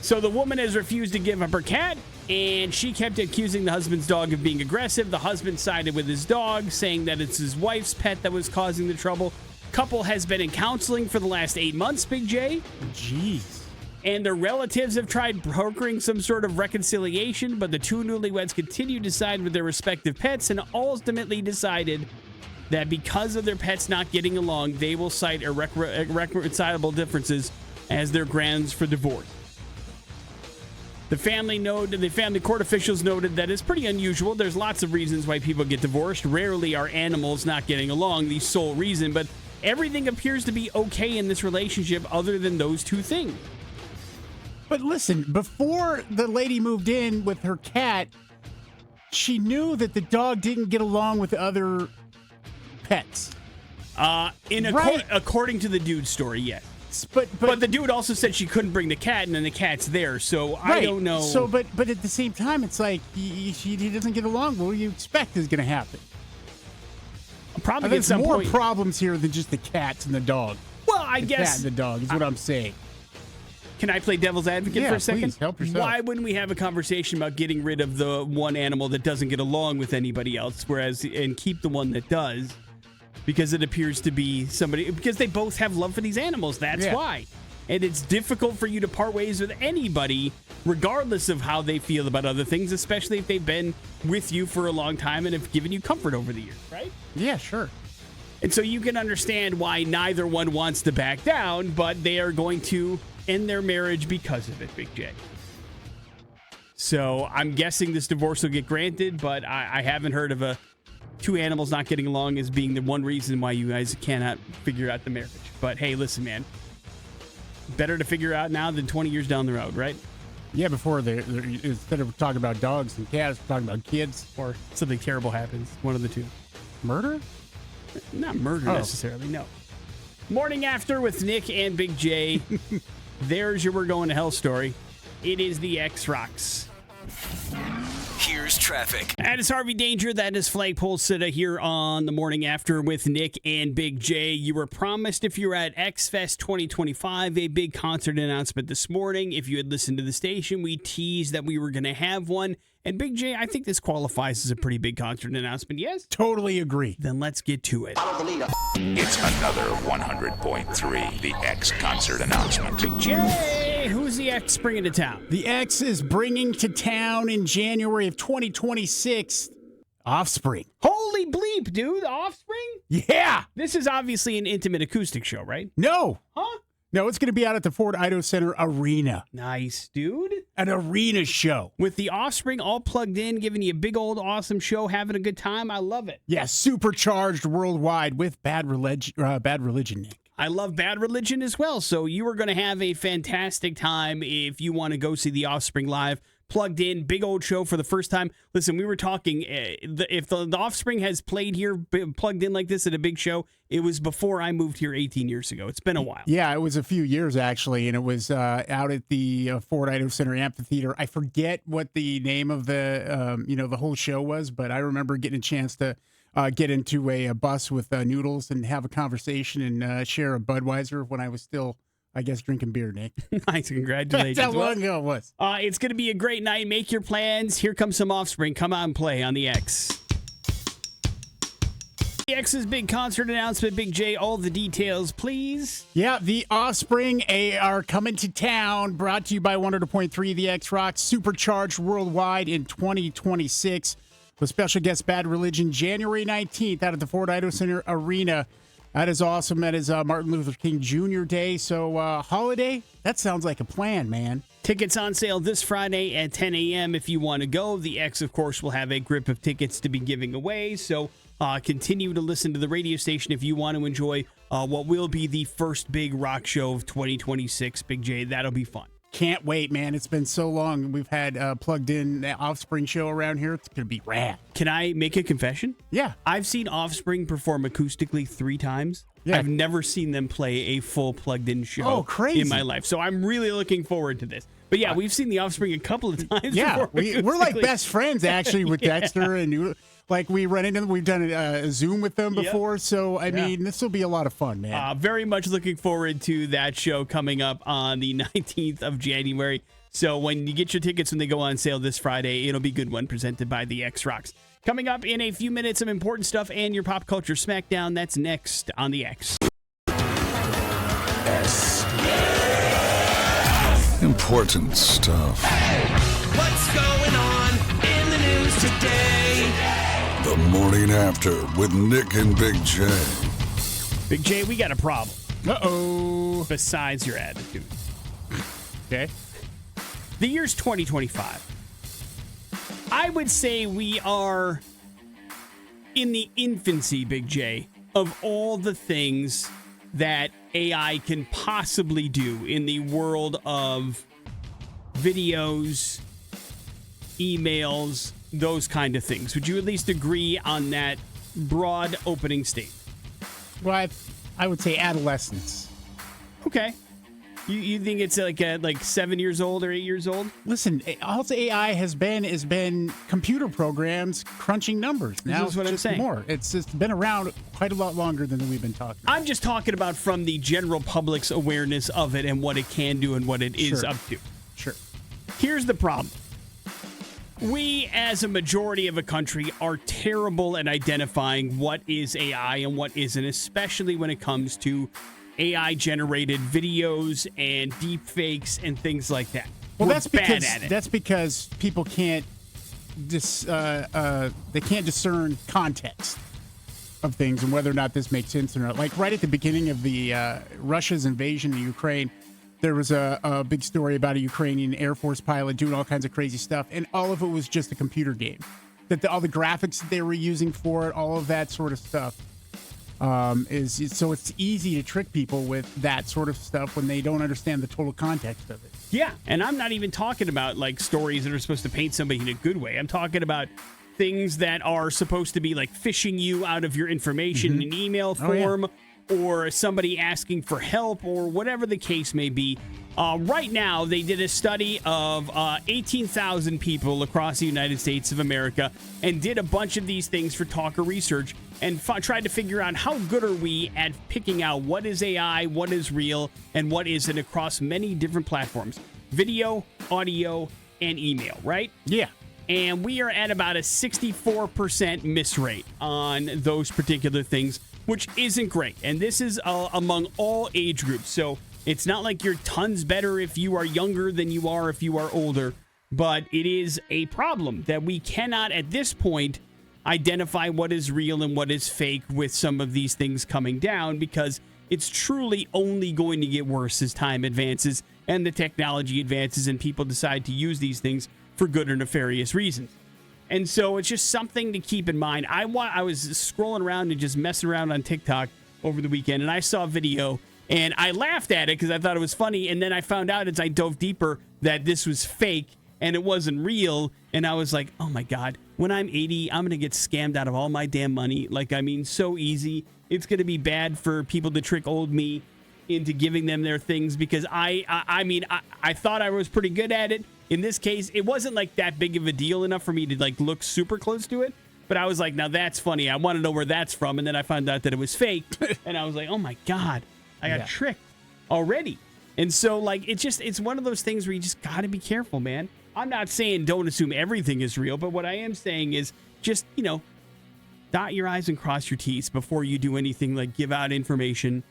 So the woman has refused to give up her cat, and she kept accusing the husband's dog of being aggressive. The husband sided with his dog, saying that it's his wife's pet that was causing the trouble. Couple has been in counseling for the last 8 months, Big J. Jeez. And their relatives have tried brokering some sort of reconciliation, but the two newlyweds continue to side with their respective pets and ultimately decided that because of their pets not getting along, they will cite irreconcilable differences as their grounds for divorce. The family court officials noted that it's pretty unusual. There's lots of reasons why people get divorced. Rarely are animals not getting along the sole reason, but everything appears to be okay in this relationship other than those two things. But listen, before the lady moved in with her cat, she knew that the dog didn't get along with other pets. According to the dude's story, yes. But the dude also said she couldn't bring the cat, and then the cat's there, so I don't know. So, but at the same time, it's like he doesn't get along. What do you expect is going to happen? Probably there's more problems here than just the cats and the dog. Well, I guess the cat and the dog is what I'm saying. Can I play devil's advocate for a second? Please, help yourself. Why wouldn't we have a conversation about getting rid of the one animal that doesn't get along with anybody else, and keep the one that does? Because it appears to be because they both have love for these animals. That's why. And it's difficult for you to part ways with anybody, regardless of how they feel about other things, especially if they've been with you for a long time and have given you comfort over the years, right? Yeah, sure. And so you can understand why neither one wants to back down, but they are going to end their marriage because of it, Big J. So I'm guessing this divorce will get granted, but I haven't heard of two animals not getting along as being the one reason why you guys cannot figure out the marriage. But hey, listen, man. Better to figure out now than 20 years down the road, right? Yeah, before instead of talking about dogs and cats, we're talking about kids. Or something terrible happens. One of the two. Murder? Not murder necessarily, no. Morning After with Nick and Big J. There's your We're Going to Hell story. It is the X Rocks. Here's traffic. That is Harvey Danger. That is Flagpole Sitta here on the Morning After with Nick and Big J. You were promised, if you were at X Fest 2025, a big concert announcement this morning. If you had listened to the station, we teased that we were going to have one. And Big J, I think this qualifies as a pretty big concert announcement, yes? Totally agree. Then let's get to it. It's another 100.3 The X concert announcement. Big J, who's the X bringing to town? The X is bringing to town in January of 2026 Offspring. Holy bleep, dude. Offspring? Yeah. This is obviously an intimate acoustic show, right? No. Huh? No, it's going to be out at the Ford Idaho Center Arena. Nice, dude. An arena show. With the Offspring all plugged in, giving you a big old awesome show, having a good time. I love it. Yeah, supercharged worldwide with Bad Religion, Nick. I love Bad Religion as well. So you are going to have a fantastic time if you want to go see the Offspring live. Plugged in, big old show for the first time. Listen, we were talking, if the Offspring has played here, plugged in like this at a big show, it was before I moved here 18 years ago. It's been a while. Yeah, it was a few years, actually, and it was out at the Ford Idaho Center Amphitheater. I forget what the name of the whole show was, but I remember getting a chance to get into a bus with Noodles and have a conversation and share a Budweiser when I was still, I guess, drinking beer, Nick. Nice, congratulations. That's how long ago it was. It's going to be a great night. Make your plans. Here comes some Offspring. Come out and play on the X. The X's big concert announcement. Big J, all the details, please. Yeah, the Offspring are coming to town. Brought to you by 100.3 The X Rock. Supercharged worldwide in 2026. With special guest Bad Religion, January 19th out at the Ford Idaho Center Arena. That is awesome. That is Martin Luther King Jr. Day. So, holiday, that sounds like a plan, man. Tickets on sale this Friday at 10 a.m. if you want to go. The X, of course, will have a grip of tickets to be giving away. So, continue to listen to the radio station if you want to enjoy what will be the first big rock show of 2026. Big J, that'll be fun. Can't wait, man. It's been so long. We've had plugged in the Offspring show around here. It's going to be rad. Can I make a confession? Yeah. I've seen Offspring perform acoustically 3 times. Yeah. I've never seen them play a full plugged-in show in my life. So I'm really looking forward to this. But yeah, we've seen the Offspring a couple of times. Yeah, we're like best friends, actually, with Yeah. Dexter. And like we run into them. We've done a Zoom with them before. So, I mean, this will be a lot of fun, man. Very much looking forward to that show coming up on the 19th of January. So when you get your tickets when they go on sale this Friday, it'll be a good one presented by the X Rocks. Coming up in a few minutes, some important stuff and your pop culture smackdown. That's next on the X. Important stuff. What's going on in the news today? The Morning After with Nick and Big J. Big J, we got a problem. Uh-oh. Besides your attitude. Okay. The year's 2025. I would say we are in the infancy, Big J, of all the things that AI can possibly do in the world of videos, emails, those kind of things. Would you at least agree on that broad opening statement? Well, I would say adolescence. Okay. You think it's like 7 years old or 8 years old? Listen, all AI has been computer programs crunching numbers. Now This is what I'm it's saying. more. It's been around quite a lot longer than we've been talking about. I'm just talking about from the general public's awareness of it and what it can do and what it is Sure. up to. Sure. Here's the problem. We, as a majority of a country, are terrible at identifying what is AI and what isn't, especially when it comes to AI-generated videos and deep fakes and things like that. Well, We're that's bad because at it. that's because people can't they can't discern context of things and whether or not this makes sense or not. Like right at the beginning of the Russia's invasion of Ukraine, there was a big story about a Ukrainian Air Force pilot doing all kinds of crazy stuff, and all of it was just a computer game. That all the graphics that they were using for it, all of that sort of stuff. So it's easy to trick people with that sort of stuff when they don't understand the total context of it. Yeah, and I'm not even talking about like stories that are supposed to paint somebody in a good way. I'm talking about things that are supposed to be like phishing you out of your information in email form, or somebody asking for help, or whatever the case may be. Right now, they did a study of 18,000 people across the United States of America and did a bunch of these things for Talker Research and tried to figure out how good are we at picking out what is AI, what is real, and what isn't across many different platforms. Video, audio, and email, right? Yeah. And we are at about a 64% miss rate on those particular things, which isn't great. And this is among all age groups. So it's not like you're tons better if you are younger than you are if you are older. But it is a problem that we cannot, at this point, identify what is real and what is fake with some of these things coming down, because it's truly only going to get worse as time advances and the technology advances and people decide to use these things for good or nefarious reasons. And so it's just something to keep in mind. I was scrolling around and just messing around on TikTok over the weekend, and I saw a video, and I laughed at it because I thought it was funny, and then I found out as I dove deeper that this was fake and it wasn't real, and I was like, oh my God, when I'm 80, I'm going to get scammed out of all my damn money. Like, I mean, so easy. It's going to be bad for people to trick old me into giving them their things, because I thought I was pretty good at it. In this case, it wasn't like that big of a deal enough for me to like look super close to it. But I was like, now that's funny. I want to know where that's from. And then I found out that it was fake. And I was like, oh my God, I got tricked already. And so like, it's one of those things where you just got to be careful, man. I'm not saying don't assume everything is real, but what I am saying is just, dot your I's and cross your T's before you do anything like give out information,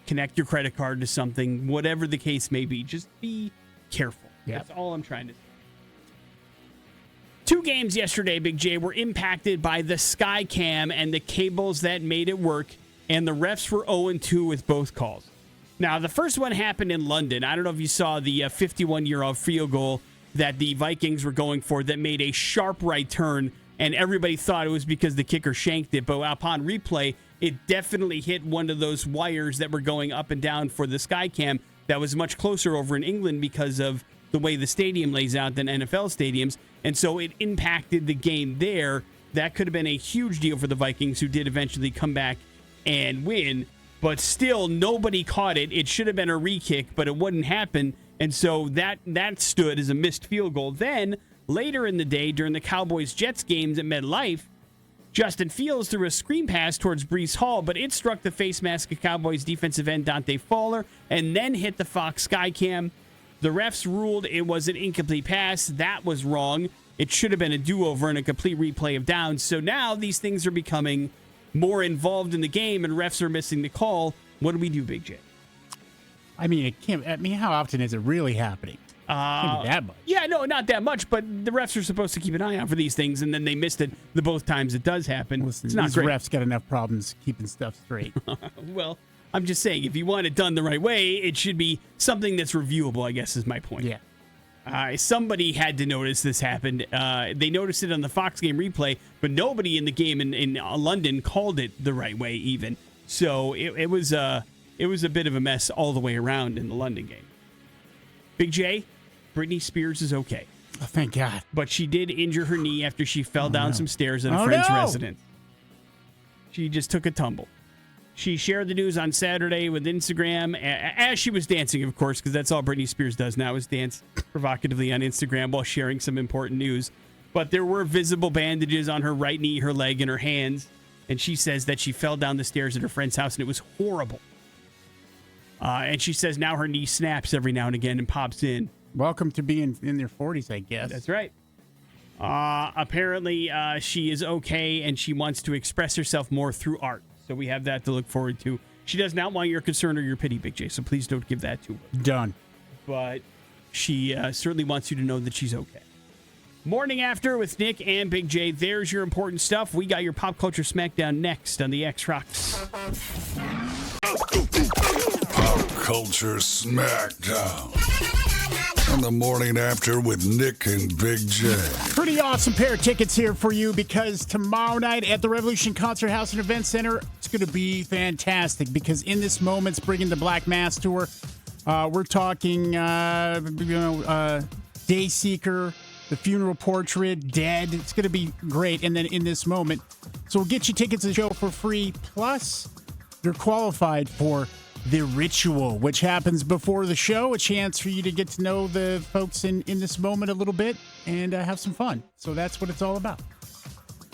connect your credit card to something, whatever the case may be. Just be careful. Yeah. That's all I'm trying to say. 2 games yesterday, Big J, were impacted by the Skycam and the cables that made it work, and the refs were 0-2 with both calls. Now, the first one happened in London. I don't know if you saw the 51-year-old field goal that the Vikings were going for that made a sharp right turn, and everybody thought it was because the kicker shanked it, but upon replay, it definitely hit one of those wires that were going up and down for the Skycam that was much closer over in England because of the way the stadium lays out than NFL stadiums, and so it impacted the game there. That could have been a huge deal for the Vikings, who did eventually come back and win, but still nobody caught it. It should have been a re-kick, but it wouldn't happen, and so that stood as a missed field goal. Then, later in the day, during the Cowboys-Jets games at MetLife, Justin Fields threw a screen pass towards Breece Hall, but it struck the face mask of Cowboys defensive end Dante Fowler and then hit the Fox Skycam. The refs ruled it was an incomplete pass. That was wrong. It should have been a do-over and a complete replay of downs. So now these things are becoming more involved in the game, and refs are missing the call. What do we do, Big J? I mean, how often is it really happening? Can't be that much. Yeah, no, not that much, but the refs are supposed to keep an eye out for these things, and then they missed it the both times it does happen. Listen, it's not these great. refs got enough problems keeping stuff straight. Well, I'm just saying, if you want it done the right way, it should be something that's reviewable, I guess is my point. Yeah. Somebody had to notice this happened. They noticed it on the Fox game replay, but nobody in the game in London called it the right way even. So it was a bit of a mess all the way around in the London game. Big J, Britney Spears is okay. Oh, thank God. But she did injure her knee after she fell down some stairs at a friend's residence. She just took a tumble. She shared the news on Saturday with Instagram as she was dancing, of course, because that's all Britney Spears does now is dance provocatively on Instagram while sharing some important news. But there were visible bandages on her right knee, her leg, and her hands. And she says that she fell down the stairs at her friend's house, and it was horrible. And she says now her knee snaps every now and again and pops in. Welcome to being in their 40s, I guess. That's right. Apparently, she is okay, and she wants to express herself more through art. So we have that to look forward to. She does not want your concern or your pity, Big J, so please don't give that to her. Done. But she certainly wants you to know that she's okay. Morning After with Nick and Big J. There's your important stuff. We got your Pop Culture Smackdown next on the X Rocks. Pop Culture Smackdown on the Morning After with Nick and Big J. Pretty awesome pair of tickets here for you, because tomorrow night at the Revolution Concert House and Event Center, going to be fantastic because In This Moment's bringing the Black Mass tour. We're talking, Dayseeker, The Funeral Portrait, Dead. It's going to be great. And then In This Moment. So we'll get you tickets to the show for free. Plus, you're qualified for The Ritual, which happens before the show. A chance for you to get to know the folks in This Moment a little bit and have some fun. So that's what it's all about.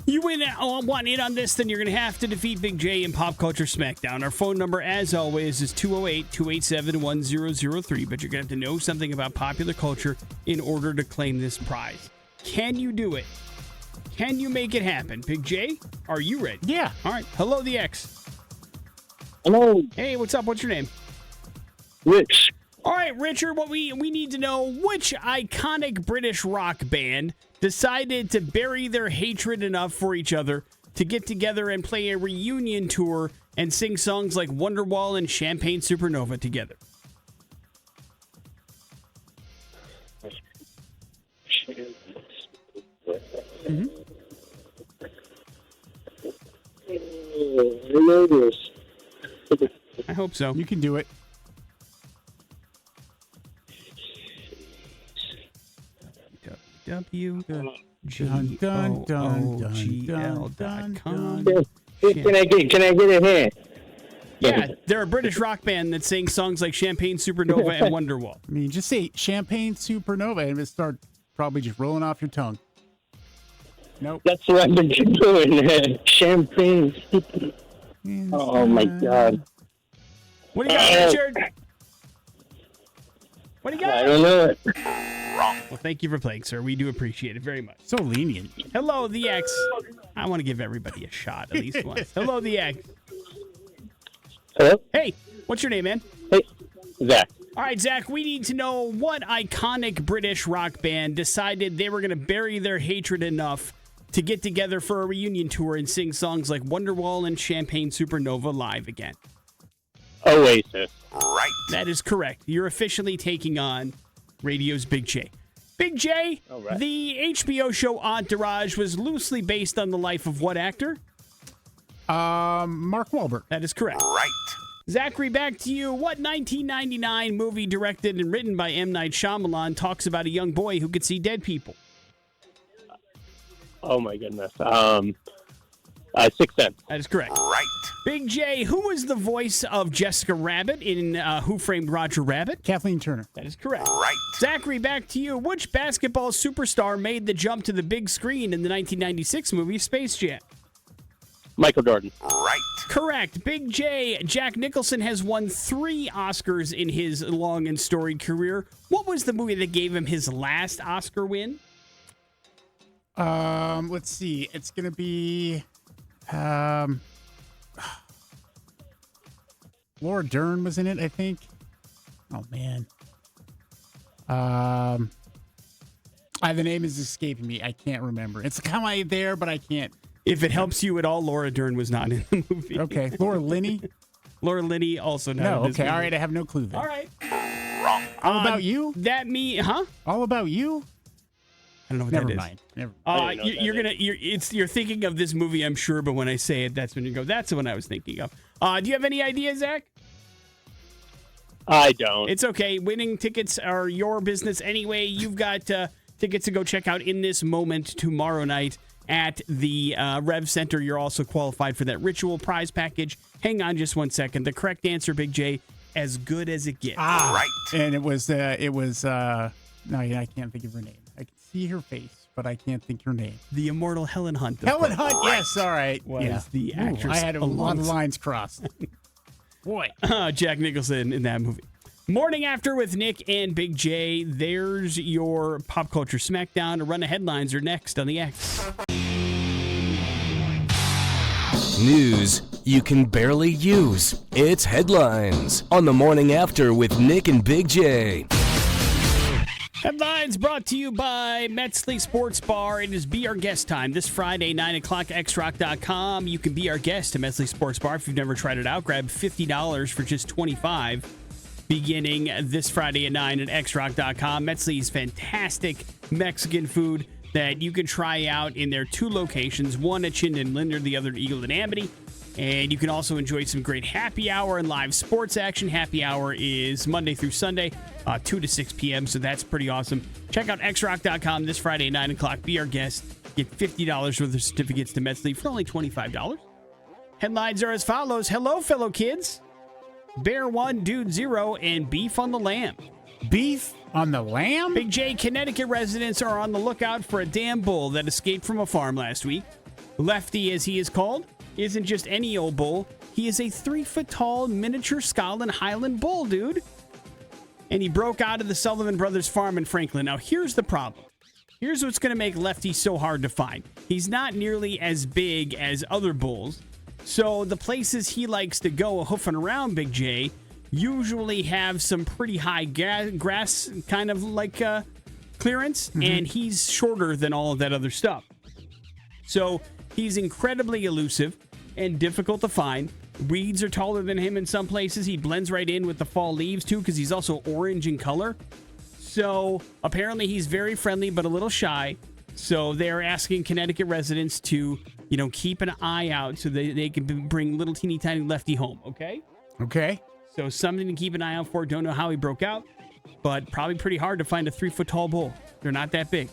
You want in on this, then you're going to have to defeat Big J in Pop Culture Smackdown. Our phone number, as always, is 208-287-1003, but you're going to have to know something about popular culture in order to claim this prize. Can you do it? Can you make it happen? Big J, are you ready? Yeah. All right. Hello, the X. Hello. Hey, what's up? What's your name? Rich. All right, Richard, what we need to know, which iconic British rock band decided to bury their hatred enough for each other to get together and play a reunion tour and sing songs like Wonderwall and Champagne Supernova together? Mm-hmm. I know this. I hope so. You can do it. www.gogl.com. Can I get a hint? Yeah, they're a British rock band that sings songs like Champagne Supernova and Wonderwall. I mean, just say Champagne Supernova and it start probably just rolling off your tongue. Nope. That's what I've been doing. Champagne. Oh my God. What do you got, Richard? What do you got? I don't know it. Well, thank you for playing, sir. We do appreciate it very much. So lenient. Hello, the X. I want to give everybody a shot at least once. Hello, the X. Hello? Hey, what's your name, man? Hey, Zach. All right, Zach, we need to know what iconic British rock band decided they were going to bury their hatred enough to get together for a reunion tour and sing songs like Wonderwall and Champagne Supernova live again. Oasis. Right. That is correct. You're officially taking on radio's Big J. Big J, right. The HBO show Entourage was loosely based on the life of what actor? Mark Wahlberg. That is correct. Right. Zachary, back to you. What 1999 movie directed and written by M. Night Shyamalan talks about a young boy who could see dead people? Oh my goodness. Sixth Sense. That is correct. Right. Big J, who was the voice of Jessica Rabbit in Who Framed Roger Rabbit? Kathleen Turner. That is correct. Right. Zachary, back to you. Which basketball superstar made the jump to the big screen in the 1996 movie Space Jam? Michael Jordan. Right. Correct. Big J, Jack Nicholson has won 3 Oscars in his long and storied career. What was the movie that gave him his last Oscar win? Let's see. It's going to be Laura Dern was in it, I think. Oh man. The name is escaping me. I can't remember. It's kind of there, but I can't. If it helps you at all, Laura Dern was not in the movie. Okay. Laura Linney? Laura Linney also not in this okay. movie. All right. I have no clue then. All right. Wrong. All About You? Huh? All About You? I don't know what Never that is. mind. Never I don't know what You're thinking of this movie, I'm sure, but when I say it, that's when you go, that's the one I was thinking of. Do you have any idea, Zach? I don't. It's okay. Winning tickets are your business anyway. You've got tickets to go check out In This Moment tomorrow night at the Rev Center. You're also qualified for that Ritual prize package. Hang on just one second. The correct answer, Big J, as good as it gets. Right. And it was no, I can't think of her name. I can see her face, but I can't think her name. The immortal Helen Hunt. Helen Hunt, yes, all right. Was the actress. I had a lot of lines crossed. Boy. Jack Nicholson in that movie. Morning After with Nick and Big J. There's your Pop Culture Smackdown. A run of headlines are next on the X. News you can barely use. It's headlines on the Morning After with Nick and Big J. Headlines brought to you by Metzley Sports Bar. It is Be Our Guest time this Friday, 9 o'clock, xrock.com. You can be our guest at Metzley Sports Bar. If you've never tried it out, grab $50 for just $25 beginning this Friday at 9 at xrock.com. Metzley's fantastic Mexican food that you can try out in their 2 locations, one at Chinden Linder, the other at Eagle and Amity. And you can also enjoy some great happy hour and live sports action. Happy hour is Monday through Sunday, 2 to 6 p.m., so that's pretty awesome. Check out xrock.com this Friday at 9 o'clock. Be our guest. Get $50 worth of certificates to Metzley for only $25. Headlines are as follows. Hello, fellow kids. Bear 1, Dude 0, and Beef on the Lamb. Beef on the lamb? Big J, Connecticut residents are on the lookout for a damn bull that escaped from a farm last week. Lefty, as he is called, isn't just any old bull. He is a 3-foot-tall miniature Scotland Highland bull, dude. And he broke out of the Sullivan Brothers farm in Franklin. Now, here's the problem. Here's what's going to make Lefty so hard to find. He's not nearly as big as other bulls. So the places he likes to go hoofing around, Big J, usually have some pretty high grass kind of like clearance. Mm-hmm. And he's shorter than all of that other stuff. So he's incredibly elusive and difficult to find. Weeds are taller than him in some places. He blends right in with the fall leaves, too, because he's also orange in color. So apparently he's very friendly but a little shy. So they're asking Connecticut residents to, keep an eye out so they can bring little teeny tiny Lefty home, okay? Okay. So something to keep an eye out for. Don't know how he broke out, but probably pretty hard to find a 3-foot-tall bull. They're not that big.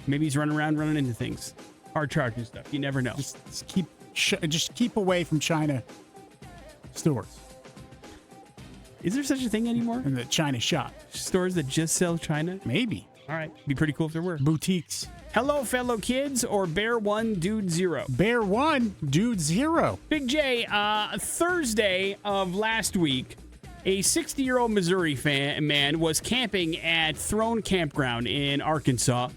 Maybe he's running around running into things. Hard charging stuff. You never know. Just keep away from China stores. Is there such a thing anymore? In the China shop. Stores that just sell China? Maybe. All right. Be pretty cool if there were. Boutiques. Hello, fellow kids, or Bear 1, Dude 0. Bear 1, Dude 0. Big J, Thursday of last week, a 60-year-old Missouri man was camping at Throne Campground in Arkansas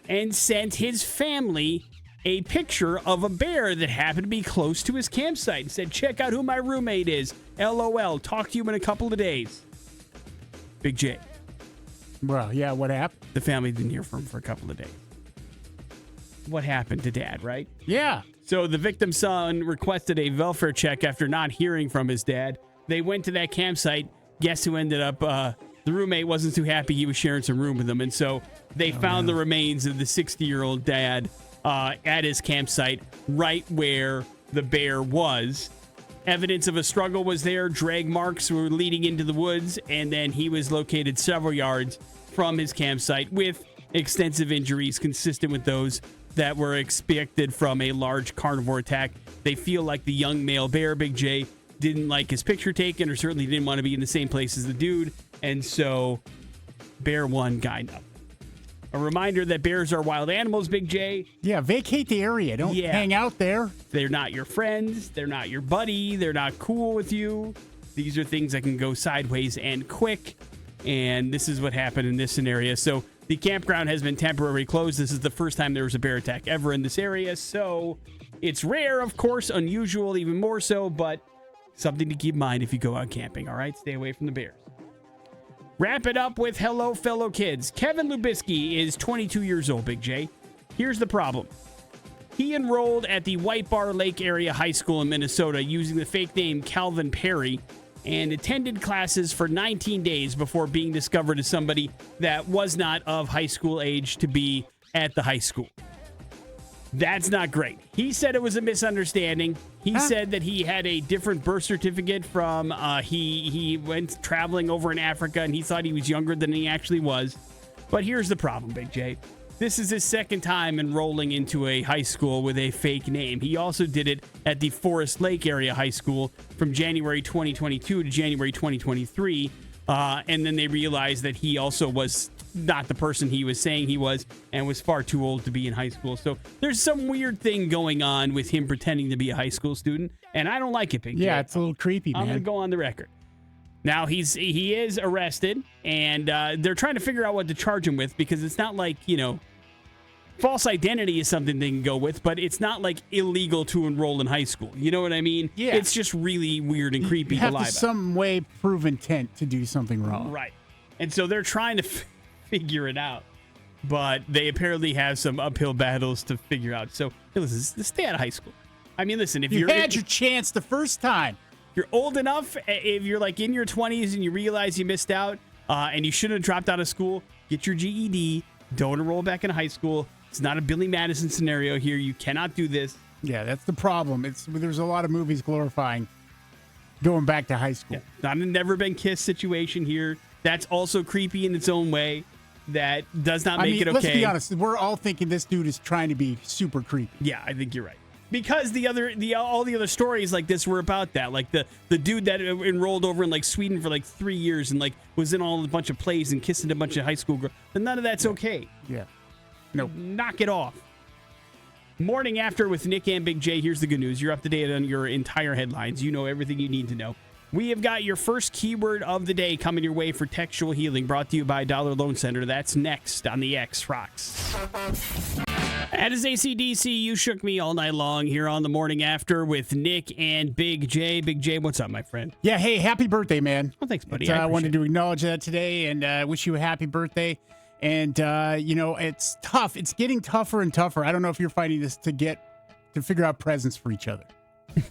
and sent his family a picture of a bear that happened to be close to his campsite and said, check out who my roommate is. LOL. Talk to you in a couple of days. Big J. Well, yeah, what happened? The family didn't hear from him for a couple of days. What happened to Dad, right? Yeah. So the victim's son requested a welfare check after not hearing from his dad. They went to that campsite. Guess who ended up, the roommate wasn't too happy he was sharing some room with them. And so they found the remains of the 60-year-old dad at his campsite right where the bear was. Evidence of a struggle was there. Drag marks were leading into the woods. And then he was located several yards from his campsite with extensive injuries consistent with those that were expected from a large carnivore attack. They feel like the young male bear, Big J, didn't like his picture taken or certainly didn't want to be in the same place as the dude. And so Bear 1 got up. A reminder that bears are wild animals, Big J. Yeah, vacate the area. Don't hang out there. They're not your friends. They're not your buddy. They're not cool with you. These are things that can go sideways and quick. And this is what happened in this scenario. So the campground has been temporarily closed. This is the first time there was a bear attack ever in this area. So it's rare, of course, unusual, even more so, but something to keep in mind if you go out camping, all right? Stay away from the bears. Wrap it up with hello, fellow kids. Kevin Lubisky is 22 years old, Big J. Here's the problem. He enrolled at the White Bar Lake Area High School in Minnesota using the fake name Calvin Perry and attended classes for 19 days before being discovered as somebody that was not of high school age to be at the high school. That's not great. He said it was a misunderstanding. He said that he had a different birth certificate from he went traveling over in Africa and he thought he was younger than he actually was. But here's the problem, Big J. This is his second time enrolling into a high school with a fake name. He also did it at the Forest Lake Area High School from January 2022 to January 2023. And then they realized that he also was not the person he was saying he was and was far too old to be in high school. So there's some weird thing going on with him pretending to be a high school student. And I don't like it, Big J. Yeah, it's a little creepy, man. I'm going to go on the record. Now, he is arrested, and they're trying to figure out what to charge him with because it's not like, false identity is something they can go with, but it's not like illegal to enroll in high school. You know what I mean? Yeah. It's just really weird and creepy to lie about. Some way prove intent to do something wrong. Right. And so they're trying to figure it out, but they apparently have some uphill battles to figure out. So, listen, stay out of high school. I mean, listen, if you had your chance the first time. You're old enough, if you're like in your 20s and you realize you missed out and you shouldn't have dropped out of school, get your GED. Don't enroll back in high school. It's not a Billy Madison scenario here. You cannot do this. Yeah, that's the problem. There's a lot of movies glorifying going back to high school. Yeah. Not a never been kissed situation here. That's also creepy in its own way. That does not make it okay. Let's be honest. We're all thinking this dude is trying to be super creepy. Yeah, I think you're right. Because all the other stories like this were about that. Like the dude that enrolled over in like Sweden for like 3 years and like was in a bunch of plays and kissing a bunch of high school girls. But none of that's okay. Yeah. No. Knock it off. Morning After with Nick and Big J. Here's the good news. You're up to date on your entire headlines. You know everything you need to know. We have got your first keyword of the day coming your way for textual healing, brought to you by Dollar Loan Center. That's next on the X Rocks. That is AC/DC. You shook me all night long here on the Morning After with Nick and Big J. Big J, what's up, my friend? Yeah, hey, happy birthday, man. Oh, thanks, buddy. I wanted to acknowledge that today and wish you a happy birthday. And, it's tough. It's getting tougher and tougher. I don't know if you're finding this to figure out presents for each other.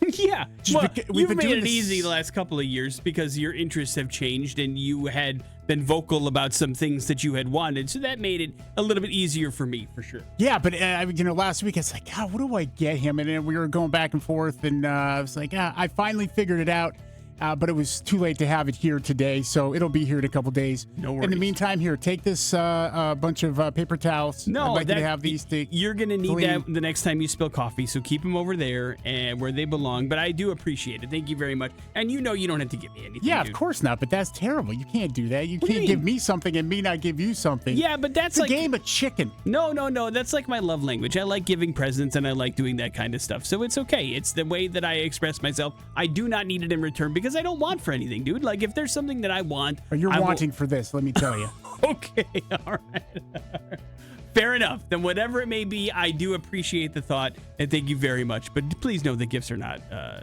Yeah. Well, we've you've made it easy the last couple of years because your interests have changed and you had been vocal about some things that you had wanted. So that made it a little bit easier for me, for sure. Yeah, but, last week I was like, God, what do I get him? And then we were going back and forth and I was like, I finally figured it out. But it was too late to have it here today, so it'll be here in a couple days. No worries. In the meantime, here, take this bunch of paper towels. No, I'd like you to have these. You're going to need that the next time you spill coffee, so keep them over there and where they belong. But I do appreciate it. Thank you very much. And you don't have to give me anything. Yeah, dude. Of course not, but that's terrible. You can't do that. You can't give me something and me not give you something. Yeah, but that's it's a game of chicken. No. That's like my love language. I like giving presents and I like doing that kind of stuff. So it's okay. It's the way that I express myself. I do not need it in return because I don't want for anything. Dude, like if there's something that I want, you're wanting for this, let me tell you. Okay, all right. Fair enough. Then whatever it may be, I do appreciate the thought and thank you very much. But please know that gifts are not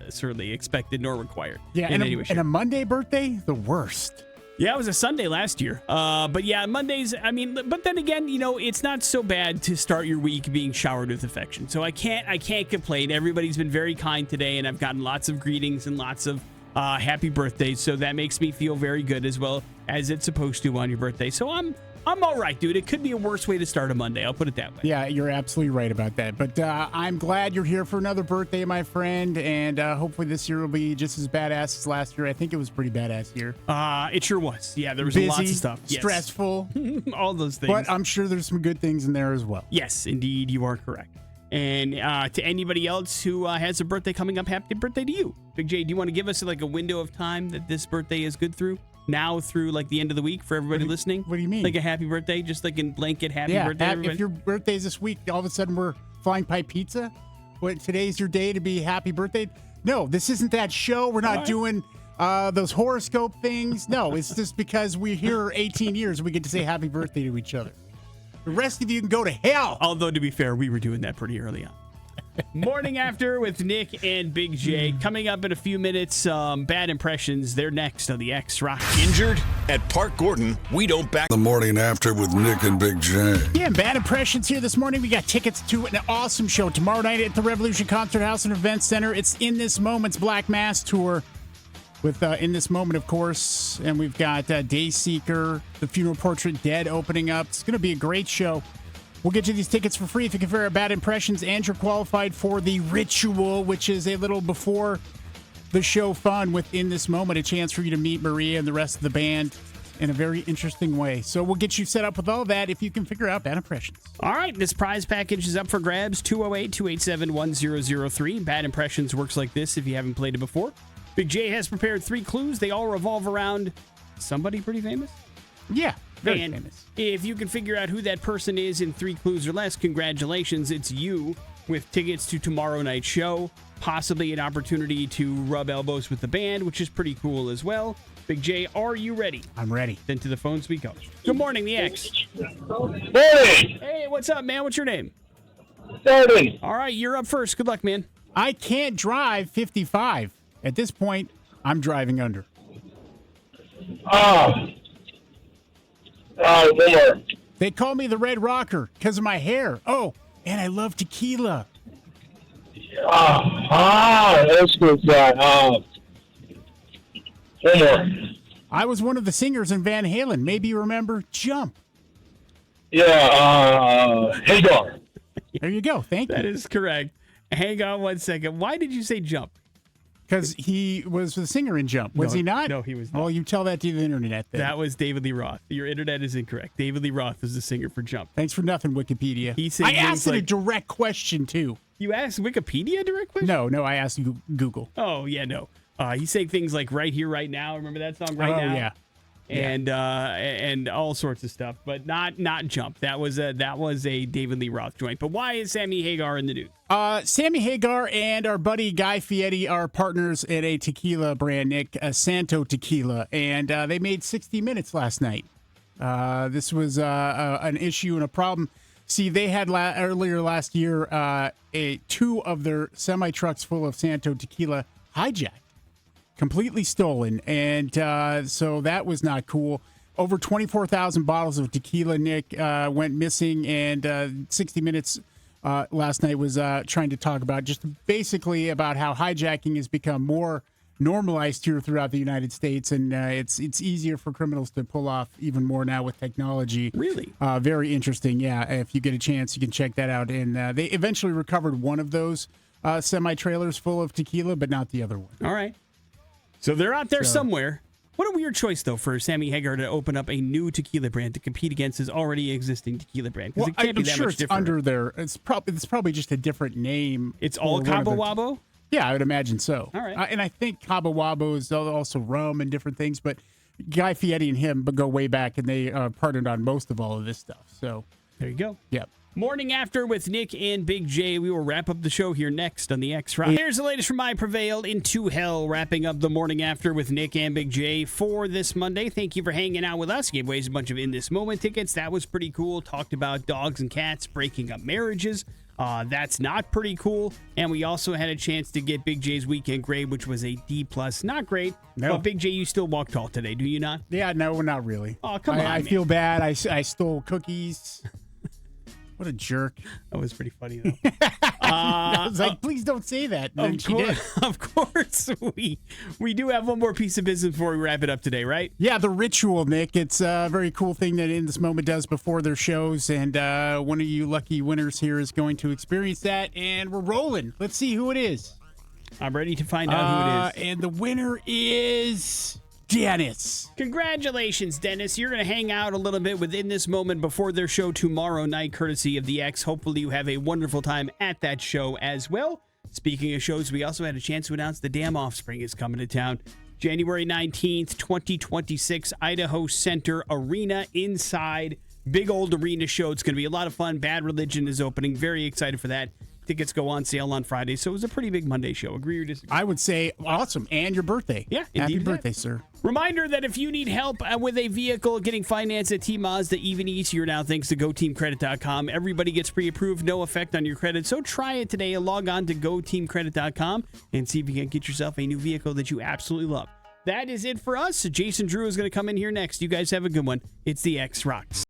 certainly expected nor required. Yeah, and a Monday birthday, the worst. Yeah, it was a Sunday last year. But yeah, Mondays, but then again, it's not so bad to start your week being showered with affection. So I can't complain. Everybody's been very kind today and I've gotten lots of greetings and lots of happy birthdays, so that makes me feel very good as well as it's supposed to on your birthday. So I'm all right, dude. It could be a worse way to start a Monday. I'll put it that way. Yeah, you're absolutely right about that. But I'm glad you're here for another birthday, my friend, and hopefully this year will be just as badass as last year. I think it was a pretty badass year. It sure was. Yeah, there was busy, lots of stuff. Yes. Stressful. All those things. But I'm sure there's some good things in there as well. Yes, indeed, you are correct. And to anybody else who has a birthday coming up, happy birthday to you. Big J, do you want to give us like a window of time that this birthday is good through? Now through like the end of the week for everybody listening? What do you mean? Like a happy birthday? Just like in blanket happy birthday, everybody? If your birthday's this week, all of a sudden we're flying pie pizza? What, today's your day to be happy birthday? No, this isn't that show. We're not doing those horoscope things. No, it's just because we're here 18 years and we get to say happy birthday to each other. The rest of you can go to hell. Although, to be fair, we were doing that pretty early on. Morning After with Nick and Big J. Coming up in a few minutes, bad impressions. They're next on the X Rock. Injured? At Park Gordon, we don't back. The Morning After with Nick and Big J. Yeah, bad impressions here this morning. We got tickets to an awesome show tomorrow night at the Revolution Concert House and Event Center. It's In This Moment's Black Mass Tour. With In This Moment, of course, and we've got Dayseeker, The Funeral Portrait Dead opening up. It's going to be a great show. We'll get you these tickets for free if you can figure out bad impressions, and you're qualified for the Ritual, which is a little before the show fun with In This Moment, a chance for you to meet Maria and the rest of the band in a very interesting way. So we'll get you set up with all that if you can figure out bad impressions. All right, this prize package is up for grabs, 208-287-1003. Bad Impressions works like this if you haven't played it before. Big J has prepared 3 clues. They all revolve around somebody pretty famous. Yeah, very famous. If you can figure out who that person is in 3 clues or less, congratulations. It's you with tickets to tomorrow night's show, possibly an opportunity to rub elbows with the band, which is pretty cool as well. Big J, are you ready? I'm ready. Then to the phones we go. Good morning, the X. Hey! Hey, what's up, man? What's your name? Starting. All right, you're up first. Good luck, man. I can't drive 55. At this point, I'm driving under. One more. They call me the Red Rocker because of my hair. Oh, and I love tequila. That's good. One more. I was one of the singers in Van Halen. Maybe you remember Jump. Yeah, Hagar. There you go. Thank you. That is correct. Hang on one second. Why did you say Jump? Because he was the singer in Jump. Was he not? No, he was not. Well, you tell that to the internet then. That was David Lee Roth. Your internet is incorrect. David Lee Roth was the singer for Jump. Thanks for nothing, Wikipedia. I asked it a direct question, too. You asked Wikipedia a direct question? No, I asked Google. Oh, yeah, no. He sang things like Right Here, Right Now. Remember that song, Right Now? Oh, yeah. And all sorts of stuff, but not Jump. That was a David Lee Roth joint. But why is Sammy Hagar in the news? Sammy Hagar and our buddy Guy Fieri are partners at a tequila brand, Nick, Santo Tequila, and they made 60 Minutes last night. This was an issue and a problem. See, they had earlier last year 2 of their semi trucks full of Santo Tequila hijacked. Completely stolen, and so that was not cool. Over 24,000 bottles of tequila, Nick, went missing, and 60 Minutes last night was trying to talk about just basically about how hijacking has become more normalized here throughout the United States, and it's easier for criminals to pull off even more now with technology. Really? Very interesting, yeah. If you get a chance, you can check that out. And they eventually recovered one of those semi-trailers full of tequila, but not the other one. All right. So they're out there somewhere. What a weird choice, though, for Sammy Hagar to open up a new tequila brand to compete against his already existing tequila brand. Because it can't be that much different. Under there. It's probably just a different name. It's all Cabo Wabo? Yeah, I would imagine so. All right. And I think Cabo Wabo is also rum and different things. But Guy Fieri and him go way back, and they partnered on most of all of this stuff. So there you go. Yep. Morning After with Nick and Big J. We will wrap up the show here next on the X Rock. Here's the latest from I Prevail Into Hell, wrapping up the Morning After with Nick and Big J for this Monday. Thank you for hanging out with us. Gave away a bunch of In This Moment tickets. That was pretty cool. Talked about dogs and cats breaking up marriages. That's not pretty cool. And we also had a chance to get Big J's weekend grade, which was a D+. Not great. No. But Big J, you still walk tall today, do you not? Yeah, no, not really. Oh, come on, I man. feel bad. I stole cookies. What a jerk. That was pretty funny, though. I was like, please don't say that. And then she did. Of course. We do have one more piece of business before we wrap it up today, right? Yeah, the ritual, Nick. It's a very cool thing that In This Moment does before their shows. And one of you lucky winners here is going to experience that. And we're rolling. Let's see who it is. I'm ready to find out who it is. And the winner is Dennis. Congratulations, Dennis. You're going to hang out a little bit within this moment before their show tomorrow night, courtesy of the X. Hopefully you have a wonderful time at that show as well. Speaking of shows, we also had a chance to announce the damn Offspring is coming to town. January 19th, 2026, Idaho Center Arena inside. Big old arena show. It's going to be a lot of fun. Bad Religion is opening. Very excited for that. Tickets go on sale on Friday, so it was a pretty big Monday show. Agree or disagree? I would say awesome. And your birthday. Yeah, Happy birthday, sir. Reminder that if you need help with a vehicle getting financed at T-Mazda, even easier now thanks to GoTeamCredit.com. Everybody gets pre-approved, no effect on your credit. So try it today. Log on to GoTeamCredit.com and see if you can get yourself a new vehicle that you absolutely love. That is it for us. Jason Drew is going to come in here next. You guys have a good one. It's the X Rocks.